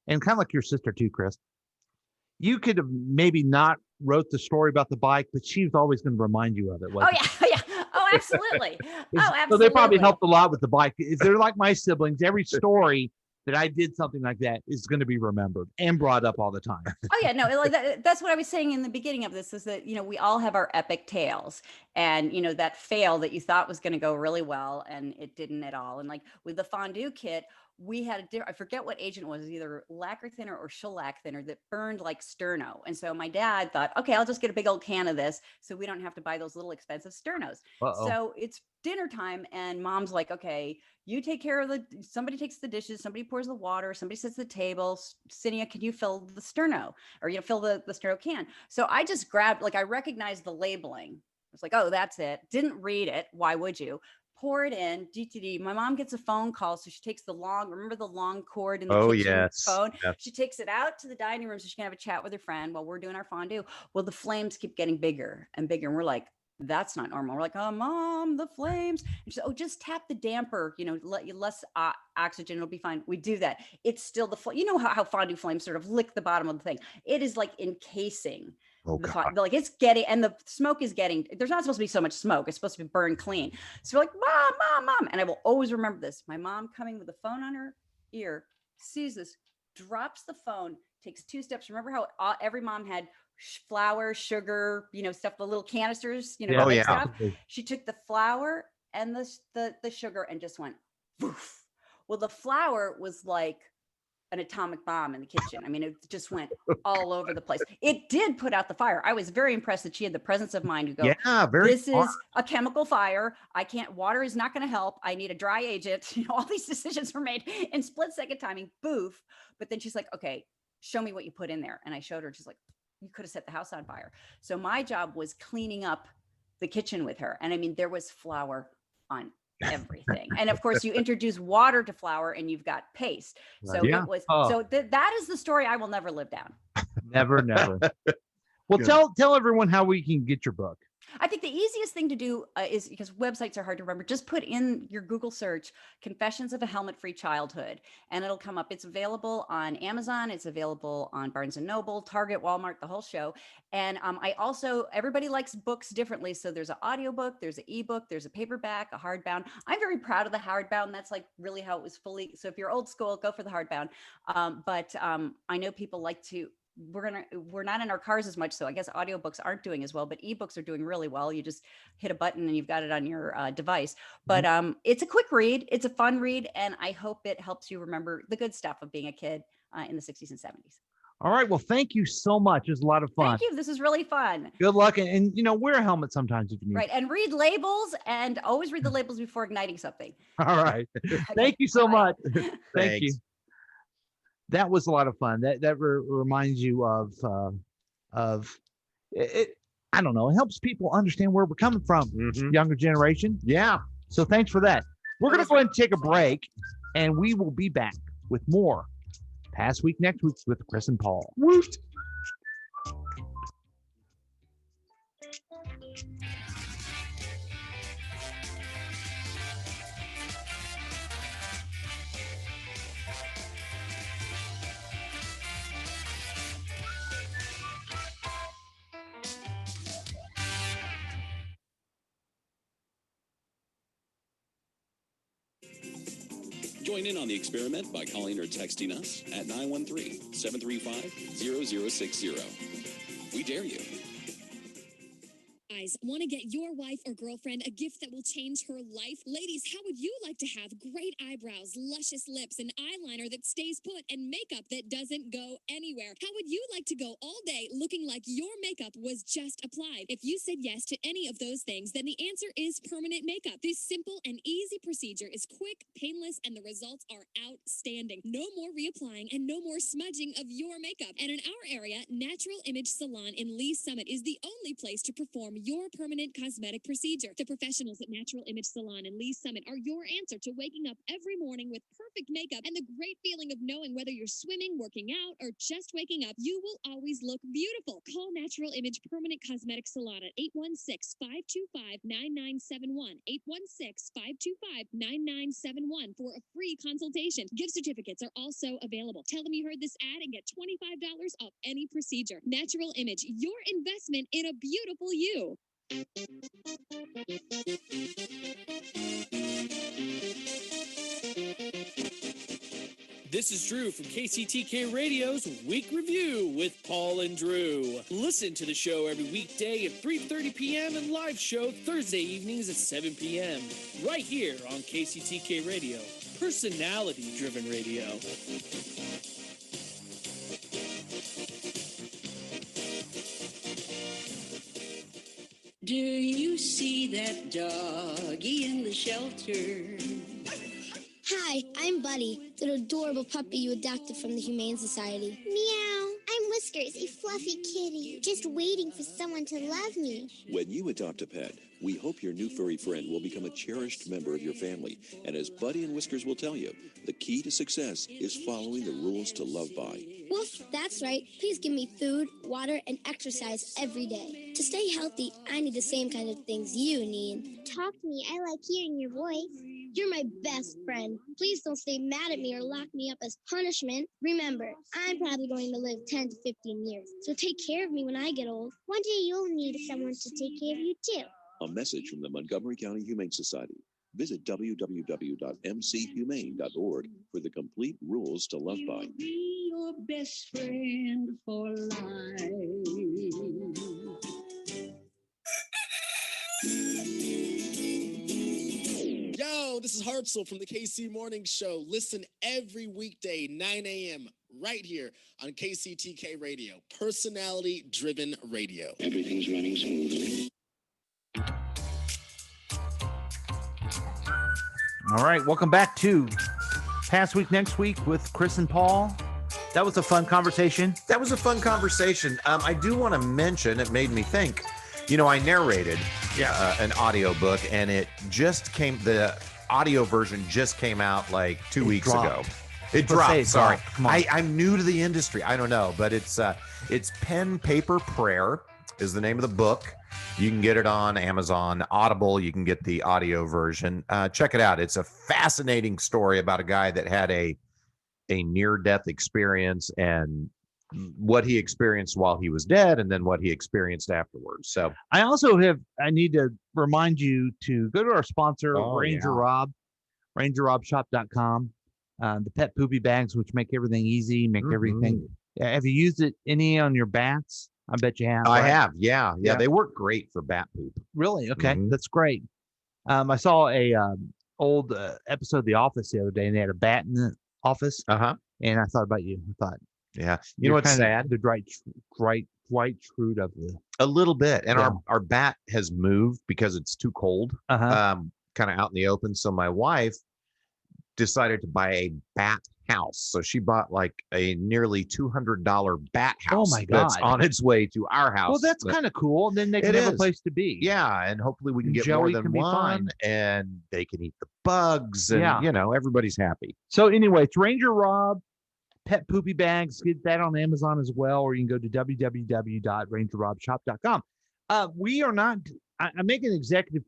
and kind of like your sister too, Chris. You could have maybe not wrote the story about the bike, but she was always going to remind you of it. Oh yeah. Oh, absolutely. So they probably helped a lot with the bike. If they're like my siblings, every story that I did something like that is going to be remembered and brought up all the time. Oh yeah, no, like that's what I was saying in the beginning of this, is that, we all have our epic tales, and, that fail that you thought was going to go really well, and it didn't at all. And like with the fondue kit, we had I forget what agent it was, either lacquer thinner or shellac thinner, that burned like sterno. And so my dad thought, okay, I'll just get a big old can of this so we don't have to buy those little expensive sternos. So it's dinner time, and mom's like, okay, you take care of somebody takes the dishes, somebody pours the water, somebody sets the table. Cynia, can you fill the sterno, or, fill the sterno can? So I just grabbed, I recognized the labeling. I was like, oh, that's it. Didn't read it. Why would you? Pour it in, DTD. My mom gets a phone call, so she takes remember the long cord in the kitchen phone? Yes. She takes it out to the dining room so she can have a chat with her friend while we're doing our fondue. Well, the flames keep getting bigger and bigger, and we're like, that's not normal. We're like, oh, Mom, the flames. And she said, oh, just tap the damper, let you less oxygen, it'll be fine. We do that. It's still how fondue flames sort of lick the bottom of the thing. It is like encasing. Oh, God. Like it's getting, and the smoke is getting, there's not supposed to be so much smoke. It's supposed to be burned clean. So we're like, Mom. And I will always remember this. My mom coming with the phone on her ear, sees this, drops the phone, takes 2 steps. Remember how every mom had flour, sugar, stuff, the little canisters, stuff. She took the flour and the sugar and just went, woof. Well, the flour was like an atomic bomb in the kitchen. I mean, it just went all over the place. It did put out the fire. I was very impressed that she had the presence of mind to go, Yeah, very this smart. is a chemical fire. I can't, water is not going to help. I need a dry agent. You know, all these decisions were made in split second timing, boof. But then she's like, okay, show me what you put in there. And I showed her, she's like, you could have set the house on fire. So my job was cleaning up the kitchen with her. And I mean, there was flour on everything. And of course you introduce water to flour and you've got paste. So Yeah. it was, Oh. so that is the story I will never live down. Never. Well, Good. tell everyone how we can get your book. I think the easiest thing to do is, because websites are hard to remember, just put in your Google search, Confessions of a Helmet-Free Childhood, and it'll come up. It's available on Amazon. It's available on Barnes & Noble, Target, Walmart, the whole show. And I also, everybody likes books differently. So there's an audiobook, there's an ebook, there's a paperback, a hardbound. I'm very proud of the hardbound. That's like really how it was fully. So if you're old school, go for the hardbound. But I know people like to, we're not in our cars as much, so I guess audiobooks aren't doing as well, but ebooks are doing really well. You just hit a button and you've got it on your device. But it's a quick read, it's a fun read, and I hope it helps you remember the good stuff of being a kid in the 60s and 70s. All right. Well, thank you so much. It was a lot of fun. Thank you. This is really fun. Good luck, and wear a helmet sometimes if you need. Right, and read labels, and always read the labels before igniting something. All right. Thank you so much. Thank you. Thanks. That was a lot of fun. That reminds you of it. I don't know. It helps people understand where we're coming from, younger generation. Yeah. So thanks for that. We're going to go ahead and take a break, and we will be back with more Past Week Next Week with Chris and Paul. Woot! Join in on the experiment by calling or texting us at 913-735-0060. We dare you. Guys, want to get your wife or girlfriend a gift that will change her life? Ladies, how would you like to have great eyebrows, luscious lips, an eyeliner that stays put, and makeup that doesn't go anywhere? How would you like to go all day looking like your makeup was just applied? If you said yes to any of those things, then the answer is permanent makeup. This simple and easy procedure is quick, painless, and the results are outstanding. No more reapplying and no more smudging of your makeup. And in our area, Natural Image Salon in Lee Summit is the only place to perform your permanent cosmetic procedure. The professionals at Natural Image Salon in Lee Summit are your answer to waking up every morning with perfect makeup and the great feeling of knowing whether you're swimming, working out, or just waking up, you will always look beautiful. Call Natural Image Permanent Cosmetic Salon at 816-525-9971. 816-525-9971 for a free consultation. Gift certificates are also available. Tell them you heard this ad and get $25 off any procedure. Natural Image, your investment in a beautiful you. This is Drew from KCTK Radio's Week Review with Paul and Drew. Listen to the show every weekday at 3:30 p.m. and live show Thursday evenings at 7 p.m. right here on KCTK Radio, personality-driven radio. Do you see that doggy in the shelter? Hi, I'm Buddy, the adorable puppy you adopted from the Humane Society. Meow. I'm Whiskers, a fluffy kitty, just waiting for someone to love me. When you adopt a pet, we hope your new furry friend will become a cherished member of your family. And as Buddy and Whiskers will tell you, the key to success is following the rules to love by. Woof, that's right. Please give me food, water, and exercise every day. To stay healthy, I need the same kind of things you need. Talk to me. I like hearing your voice. You're my best friend. Please don't stay mad at me or lock me up as punishment. Remember, I'm probably going to live 10 to 15 years, so take care of me when I get old. One day you'll need someone to take care of you too. A message from the Montgomery County Humane Society. Visit www.mchumane.org for the complete rules to love by. Be your best friend for life. Yo, This is Hartzell from the KC Morning Show. Listen every weekday, 9 a.m., right here on KCTK Radio, personality-driven radio. Everything's running smoothly. All right, welcome back to Past Week, Next Week with Chris and Paul. That was a fun conversation. That was a fun conversation. I do want to mention, it made me think, I narrated an audiobook, and it just the audio version just came out like 2 weeks ago. It dropped. Sorry. Come on. I'm new to the industry. I don't know, but it's Pen Paper Prayer is the name of the book. You can get it on Amazon, Audible. You can get the audio version. Check it out. It's a fascinating story about a guy that had a near-death experience and what he experienced while he was dead, and then what he experienced afterwards. So I need to remind you to go to our sponsor, Ranger Rob, rangerrobshop.com. The pet poopy bags, which make everything easy, make everything. Have you used any on your bats? I bet you have. I right? have. Yeah. They work great for bat poop. Really? Okay. That's great. I saw a old episode of The Office the other day, and they had a bat in the office. And I thought about you. I thought, yeah. You know what's sad? The Dwight Schrute of the. A little bit. And our bat has moved because it's too cold, kind of out in the open. So my wife decided to buy a bat house. So she bought like a nearly $200 bat house. Oh my God. That's on its way to our house. Well, that's kind of cool. And then they can have a place to be. Yeah. And hopefully we can get Joey more than can be one, fine. and they can eat the bugs, and everybody's happy. So anyway, it's Ranger Rob Pet Poopy Bags. Get that on Amazon as well, or you can go to www.rangerrobshop.com. We are not, I'm making an executive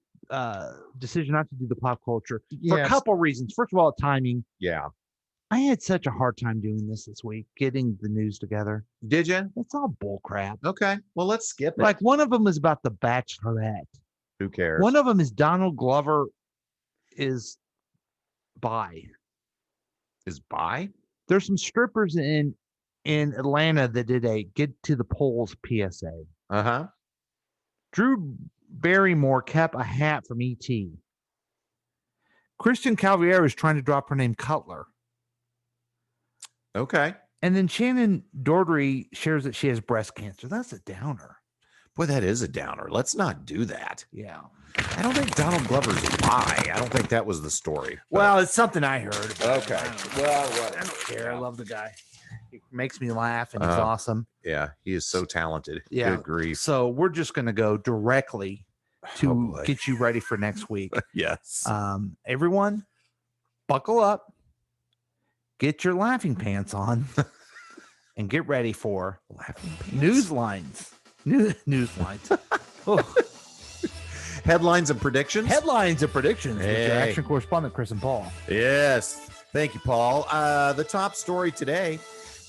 decision not to do the pop culture for a couple reasons. First of all, timing. Yeah. I had such a hard time doing this week, getting the news together. Did you? It's all bull crap. Okay. Well, let's skip it. Like one of them is about the Bachelorette. Who cares? One of them is Donald Glover is bi. Is bi? There's some strippers in Atlanta that did a Get to the Polls PSA. Drew Barrymore kept a hat from E.T. Christian Calvier is trying to drop her name Cutler. Okay. And then Shannon Doherty shares that she has breast cancer. That's a downer. Boy, that is a downer. Let's not do that. Yeah. I don't think Donald Glover's bi. I don't think that was the story. Well, it's something I heard. Okay. Well, I don't care. I love the guy. He makes me laugh, and he's awesome. Yeah, he is so talented. Yeah. Good grief. So we're just going to go directly to get you ready for next week. Yes. Everyone, buckle up, get your laughing pants on, and get ready for laughing pants. News lines. News lines. Headlines and predictions. Headlines and predictions with your Hey. action correspondent, Chris and Paul. Yes. Thank you, Paul. The top story today,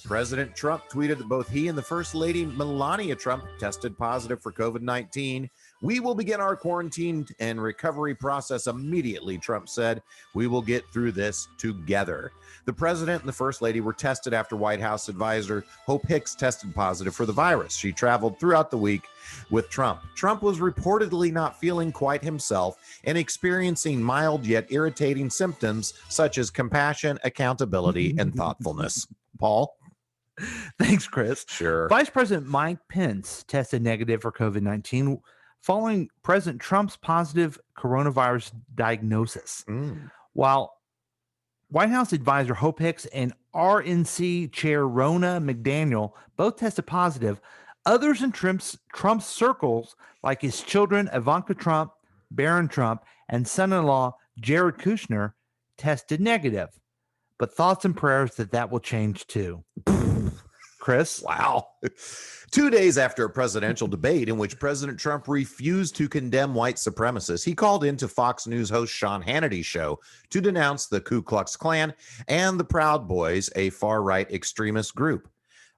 President Trump tweeted that both he and the First Lady Melania Trump tested positive for COVID-19. We will begin our quarantine and recovery process immediately, Trump said. We will get through this together. The president and the First Lady were tested after White House advisor Hope Hicks tested positive for the virus. She traveled throughout the week with Trump. Trump was reportedly not feeling quite himself and experiencing mild yet irritating symptoms such as compassion, accountability, and thoughtfulness. Paul? Thanks, Chris. Sure. Vice President Mike Pence tested negative for COVID-19 following President Trump's positive coronavirus diagnosis. While White House advisor Hope Hicks and RNC chair Ronna McDaniel both tested positive, others in Trump's circles, like his children Ivanka Trump, Barron Trump, and son-in-law Jared Kushner, tested negative. But thoughts and prayers that will change too. Chris? Wow. 2 days after a presidential debate in which President Trump refused to condemn white supremacists, he called into Fox News host Sean Hannity's show to denounce the Ku Klux Klan and the Proud Boys, a far-right extremist group.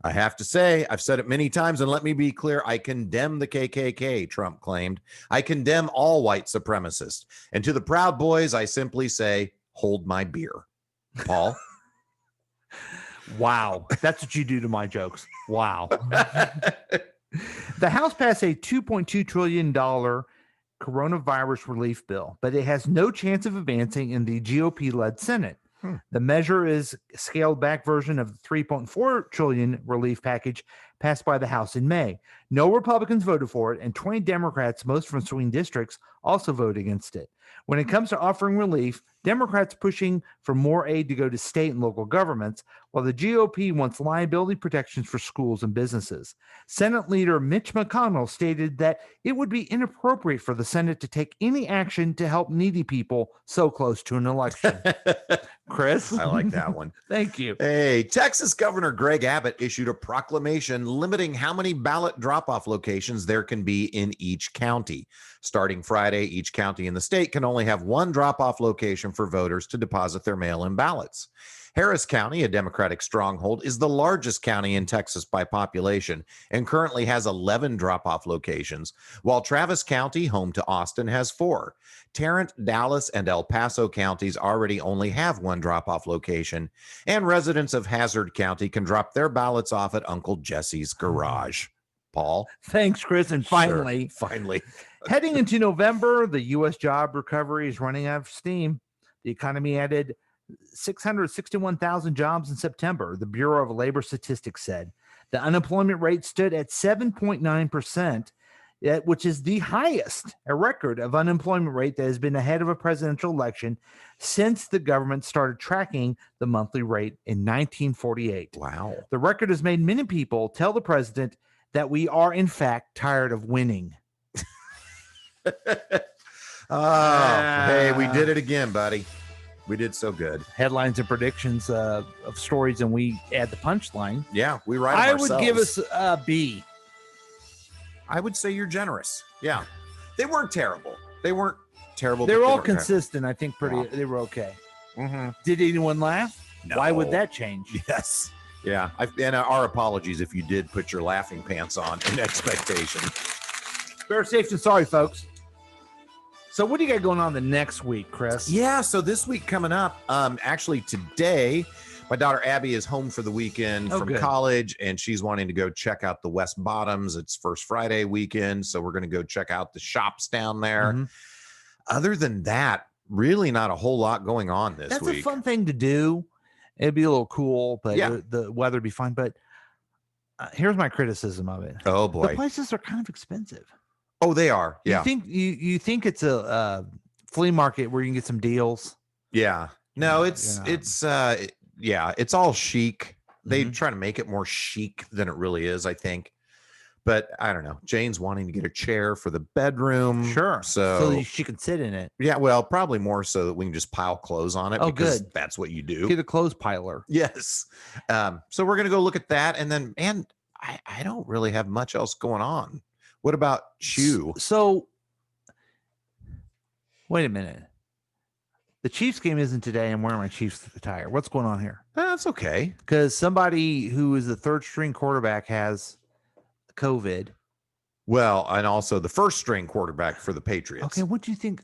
I have to say, I've said it many times, and let me be clear, I condemn the KKK, Trump claimed. I condemn all white supremacists. And to the Proud Boys, I simply say, hold my beer. Paul? Wow. That's what you do to my jokes. Wow. The House passed a $2.2 trillion coronavirus relief bill, but it has no chance of advancing in the GOP-led Senate. The measure is a scaled-back version of the $3.4 trillion relief package passed by the House in May. No Republicans voted for it, and 20 Democrats, most from swing districts, also voted against it. When it comes to offering relief, Democrats pushing for more aid to go to state and local governments, while the GOP wants liability protections for schools and businesses. Senate Leader Mitch McConnell stated that it would be inappropriate for the Senate to take any action to help needy people so close to an election. Chris? I like that one. Thank you. Hey, Texas Governor Greg Abbott issued a proclamation limiting how many ballot drop-off locations there can be in each county. Starting Friday, each county in the state can only have one drop-off location for voters to deposit their mail-in ballots. Harris County, a Democratic stronghold, is the largest county in Texas by population and currently has 11 drop-off locations, while Travis County, home to Austin, has 4. Tarrant, Dallas, and El Paso counties already only have one drop-off location, and residents of Hazard County can drop their ballots off at Uncle Jesse's garage. Paul? Thanks, Chris. And finally, heading into November, the U.S. job recovery is running out of steam. The economy added 661,000 jobs in September, the Bureau of Labor Statistics said. The unemployment rate stood at 7.9%, which is the highest, a record of unemployment rate that has been ahead of a presidential election since the government started tracking the monthly rate in 1948. Wow. The record has made many people tell the president that we are, in fact, tired of winning. Hey, we did it again, buddy. We did so good. Headlines and predictions of stories, and we add the punchline. Yeah, we write them I ourselves. would give us a B. I would say you're generous. Yeah. They weren't terrible. They weren't terrible. They but were all weren't terrible. consistent. I think they were okay. Mm-hmm. Did anyone laugh? No. Why would that change? Yes. Yeah. And our apologies if you did put your laughing pants on in expectation. Bear safe and sorry, folks. So what do you got going on the next week, Chris? Yeah, so this week coming up, actually today, my daughter Abby is home for the weekend from good. college, and she's wanting to go check out the West Bottoms. It's First Friday weekend, so we're going to go check out the shops down there. Mm-hmm. Other than that, really not a whole lot going on this That's week. a fun thing to do. It'd be a little cool, but Yeah. the weather would be fine. But here's my criticism of it. Oh, boy. The prices are kind of expensive. Oh, they are. Yeah. You think it's a flea market where you can get some deals? Yeah. No, it's all chic. They Mm-hmm. try to make it more chic than it really is, I think. But I don't know. Jane's wanting to get a chair for the bedroom. Sure. So she can sit in it. yeah, well, probably more so that we can just pile clothes on it. Oh, because good. That's what you do. Get a clothes piler. Yes. So we're gonna go look at that, and then I don't really have much else going on. What about you? So wait a minute. The Chiefs game isn't today. I'm wearing my Chiefs attire. What's going on here? That's okay. Because somebody who is the third string quarterback has COVID. Well, and also the first string quarterback for the Patriots. Okay, what do you think?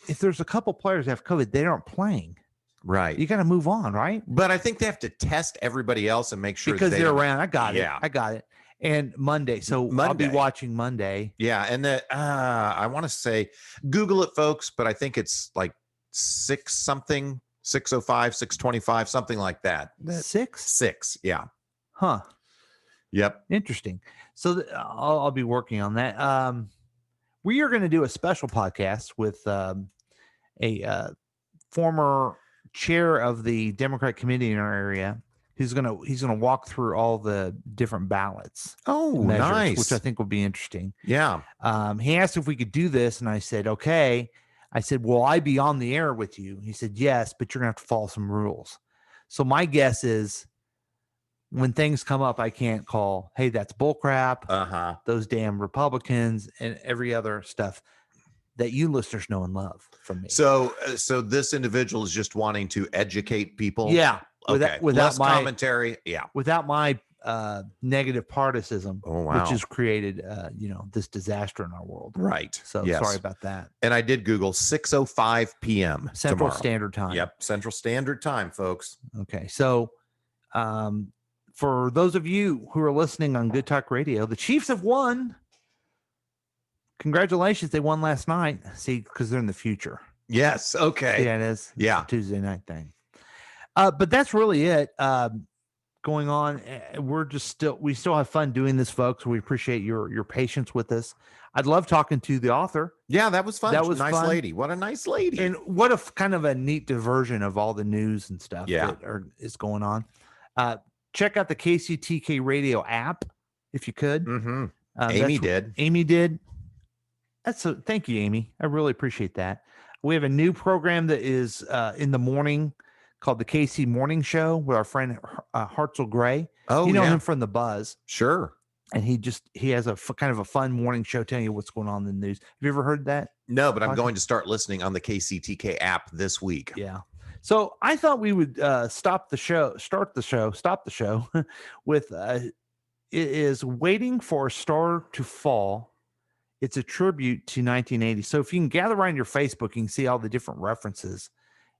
If there's a couple players that have COVID, they aren't playing. Right. You got to move on, right? But I think they have to test everybody else and make sure Because that they're don't- around. I got Yeah. it. I got it. And Monday. So I'll be Monday. watching Monday. Yeah, and I want to say Google it, folks, but I think it's like 605, 625, something like that. 6? Yeah. Huh. Yep. Interesting. So I'll be working on that. We are going to do a special podcast with a former chair of the Democratic committee in our area. He's gonna walk through all the different ballots. Oh, measures, nice. Which I think will be interesting. Yeah. He asked if we could do this, and I said, okay. I said, will I be on the air with you? He said, yes, but you're gonna have to follow some rules. So my guess is when things come up, I can't call, hey, that's bullcrap. Those damn Republicans and every other stuff that you listeners know and love from me. So this individual is just wanting to educate people. Yeah. Okay. Without Less my commentary. Yeah. Without my negative partisanship, wow. which has created this disaster in our world. Right. So Yes. sorry about that. And I did Google 6:05 p.m. Central tomorrow. Standard Time. Yep. Central Standard Time, folks. Okay. So for those of you who are listening on Good Talk Radio, the Chiefs have won. congratulations. They won last night. See, because they're in the future. Yes. Okay. Yeah, it is. Yeah. It's a Tuesday night thing. But that's really it going on. We still have fun doing this, folks. We appreciate your patience with us. I'd love talking to the author. Yeah, that was fun. That was nice fun. lady. What a nice lady. And what a kind of a neat diversion of all the news and stuff Yeah. that is going on. Check out the KCTK Radio app if you could. Mm-hmm. Amy did. Amy did. Thank you, Amy. I really appreciate that. We have a new program that is in the morning called the KC Morning Show with our friend Hartzell Gray. Oh, you know yeah. him from The Buzz. Sure. And he has a kind of a fun morning show telling you what's going on in the news. Have you ever heard that? No, but I'm podcast? going to start listening on the KCTK app this week. Yeah. So I thought we would stop the show with it is Waiting for a Star to Fall. It's a tribute to 1980. So if you can gather around your Facebook, you can see all the different references.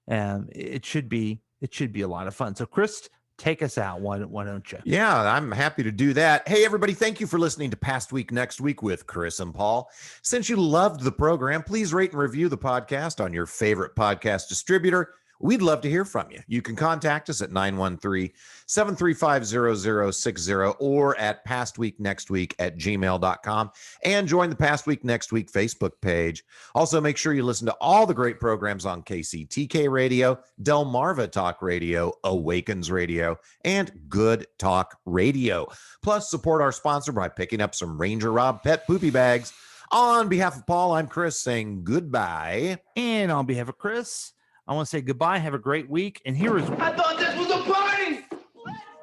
It should be a lot of fun. So Chris, take us out. Why don't you? Yeah, I'm happy to do that. Hey, everybody, thank you for listening to Past Week, Next Week with Chris and Paul. Since you loved the program, please rate and review the podcast on your favorite podcast distributor. We'd love to hear from you. You can contact us at 913-735-0060 or at pastweeknextweek@gmail.com and join the Past Week Next Week Facebook page. Also, make sure you listen to all the great programs on KCTK Radio, Delmarva Talk Radio, Awakens Radio, and Good Talk Radio. Plus, support our sponsor by picking up some Ranger Rob pet poopy bags. On behalf of Paul, I'm Chris saying goodbye. And on behalf of Chris, I want to say goodbye. Have a great week. And here is I thought this was a party.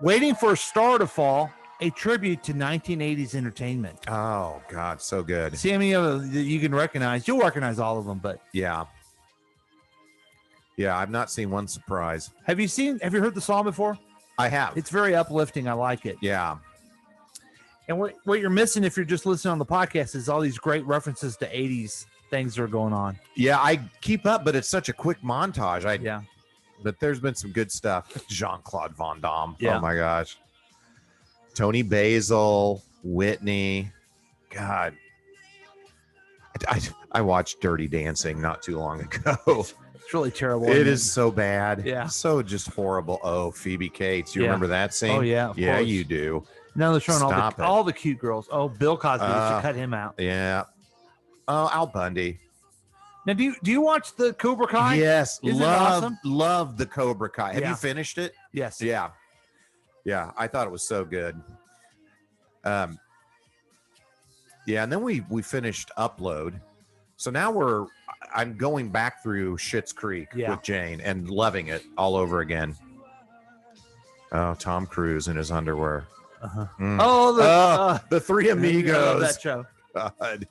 Waiting for a Star to Fall, a tribute to 1980s entertainment. Oh, God, so good. See how many of you can recognize? You'll recognize all of them, but Yeah. Yeah, I've not seen one surprise. have you heard the song before? I have. It's very uplifting. I like it. Yeah. And what you're missing if you're just listening on the podcast is all these great references to 80s things that are going on. Yeah, I keep up, but it's such a quick montage. Yeah. But there's been some good stuff. Jean-Claude Van Damme. Yeah. Oh, my gosh. Tony Basil, Whitney. God. I watched Dirty Dancing not too long ago. It's really terrible. It is so bad. Yeah. So just horrible. Oh, Phoebe Cates. You Yeah. remember that scene? Oh, yeah, of Yeah, course. you do. Now they're showing Stop it. all the cute girls. Oh, Bill Cosby. They should cut him out. Yeah. Oh, Al Bundy. Now, do you watch the Cobra Kai? Yes. Isn't it love, awesome? love the Cobra Kai. Have Yeah. you finished it? Yes. Yeah. Yeah. I thought it was so good. Yeah. And then we finished Upload. So now I'm going back through Schitt's Creek Yeah. with Jane and loving it all over again. Oh, Tom Cruise in his underwear. Uh-huh. Mm. Oh, the Three I love Amigos. that show. God.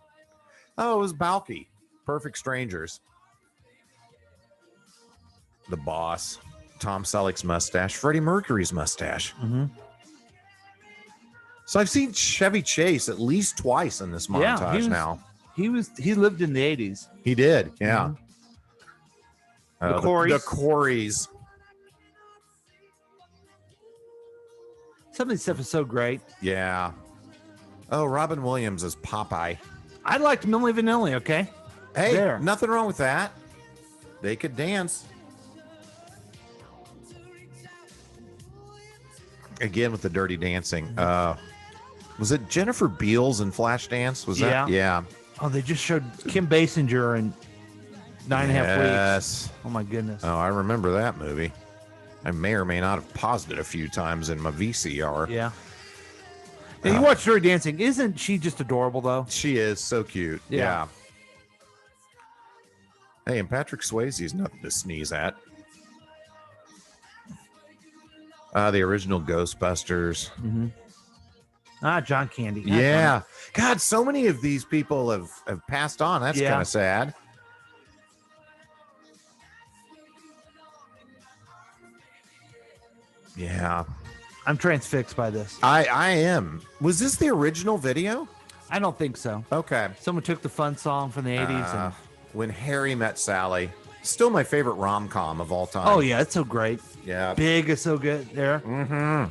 Oh, it was Balky. Perfect Strangers. The Boss. Tom Selleck's mustache. Freddie Mercury's mustache. Mm-hmm. So I've seen Chevy Chase at least twice in this montage now. He lived in the 80s. He did. Yeah. The Oh, Coreys. The Coreys. Some of this stuff is so great. Yeah. Oh, Robin Williams is Popeye. I liked Milli Vanilli, okay? Hey, There. nothing wrong with that. They could dance. Again with the Dirty Dancing. Was it Jennifer Beals in Flashdance? Was that? Yeah. Oh, they just showed Kim Basinger in 9.5 weeks. Yes. Oh, my goodness. Oh, I remember that movie. I may or may not have paused it a few times in my VCR. Yeah. Now, you watch Dirty Dancing. Isn't she just adorable, though? She is so cute. Yeah. Hey, and Patrick Swayze's nothing to sneeze at. The original Ghostbusters. Mm-hmm. John Candy. Yeah. God, so many of these people have passed on. That's Yeah. kind of sad. Yeah. I'm transfixed by this. I am. Was this the original video? I don't think so. Okay. Someone took the fun song from the 80s. And, When Harry Met Sally. Still my favorite rom-com of all time. oh, yeah. It's so great. Yeah. Big is so good there. Mm-hmm.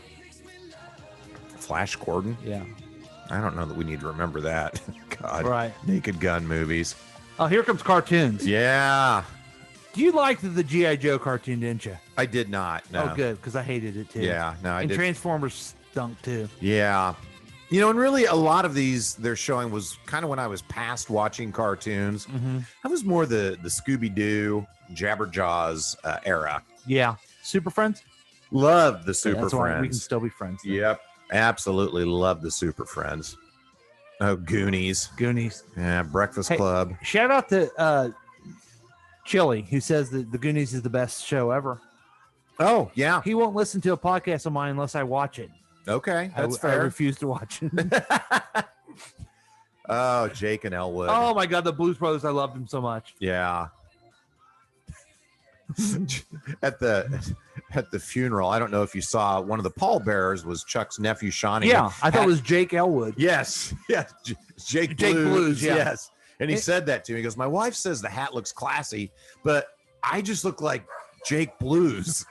Flash Gordon. Yeah. I don't know that we need to remember that. God. Right. Naked Gun movies. Oh, here comes cartoons. Yeah. Do you like the G.I. Joe cartoon, didn't you? I did not. No. Oh, good, because I hated it too. Yeah, no, I and did. Transformers stunk too. Yeah. You know, and really a lot of these they're showing was kind of when I was past watching cartoons. Mm-hmm. I was more the Scooby-Doo, Jabberjaws era. Yeah. Super Friends? Loved the Super That's Friends. why we can still be friends. then. Yep. Absolutely love the Super Friends. Oh, Goonies. Goonies. Yeah, Breakfast Hey, Club. Shout out to Chili, who says that the Goonies is the best show ever. Oh, yeah. He won't listen to a podcast of mine unless I watch it. Okay, that's I fair. refuse to watch it. Oh, Jake and Elwood. Oh my God, the Blues Brothers! I loved them so much. Yeah. at the funeral, I don't know if you saw, one of the pallbearers was Chuck's nephew Shawnee. Yeah, I thought it was Jake Elwood. Yes, yes, Jake Jake Blues, yeah. yes. And he said that to me. He goes, "My wife says the hat looks classy, but I just look like Jake Blues."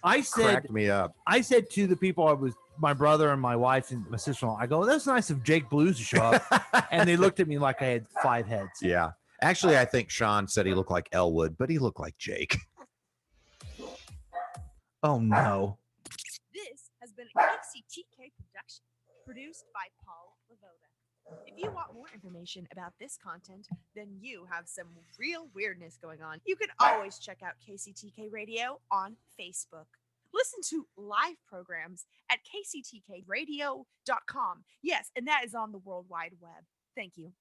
I said, Cracked me up. I said to the people I was, my brother and my wife and my sister-in-law, I go, "That's nice of Jake Blues to show up," and they looked at me like I had 5 heads. Yeah. Actually, I think Sean said he looked like Elwood, but he looked like Jake. Oh no. This has been a KCTK production, produced by Paul Lavoda. If you want more information about this content, then you have some real weirdness going on. You can always check out KCTK Radio on Facebook. Listen to live programs at kctkradio.com. Yes, and that is on the World Wide Web. Thank you.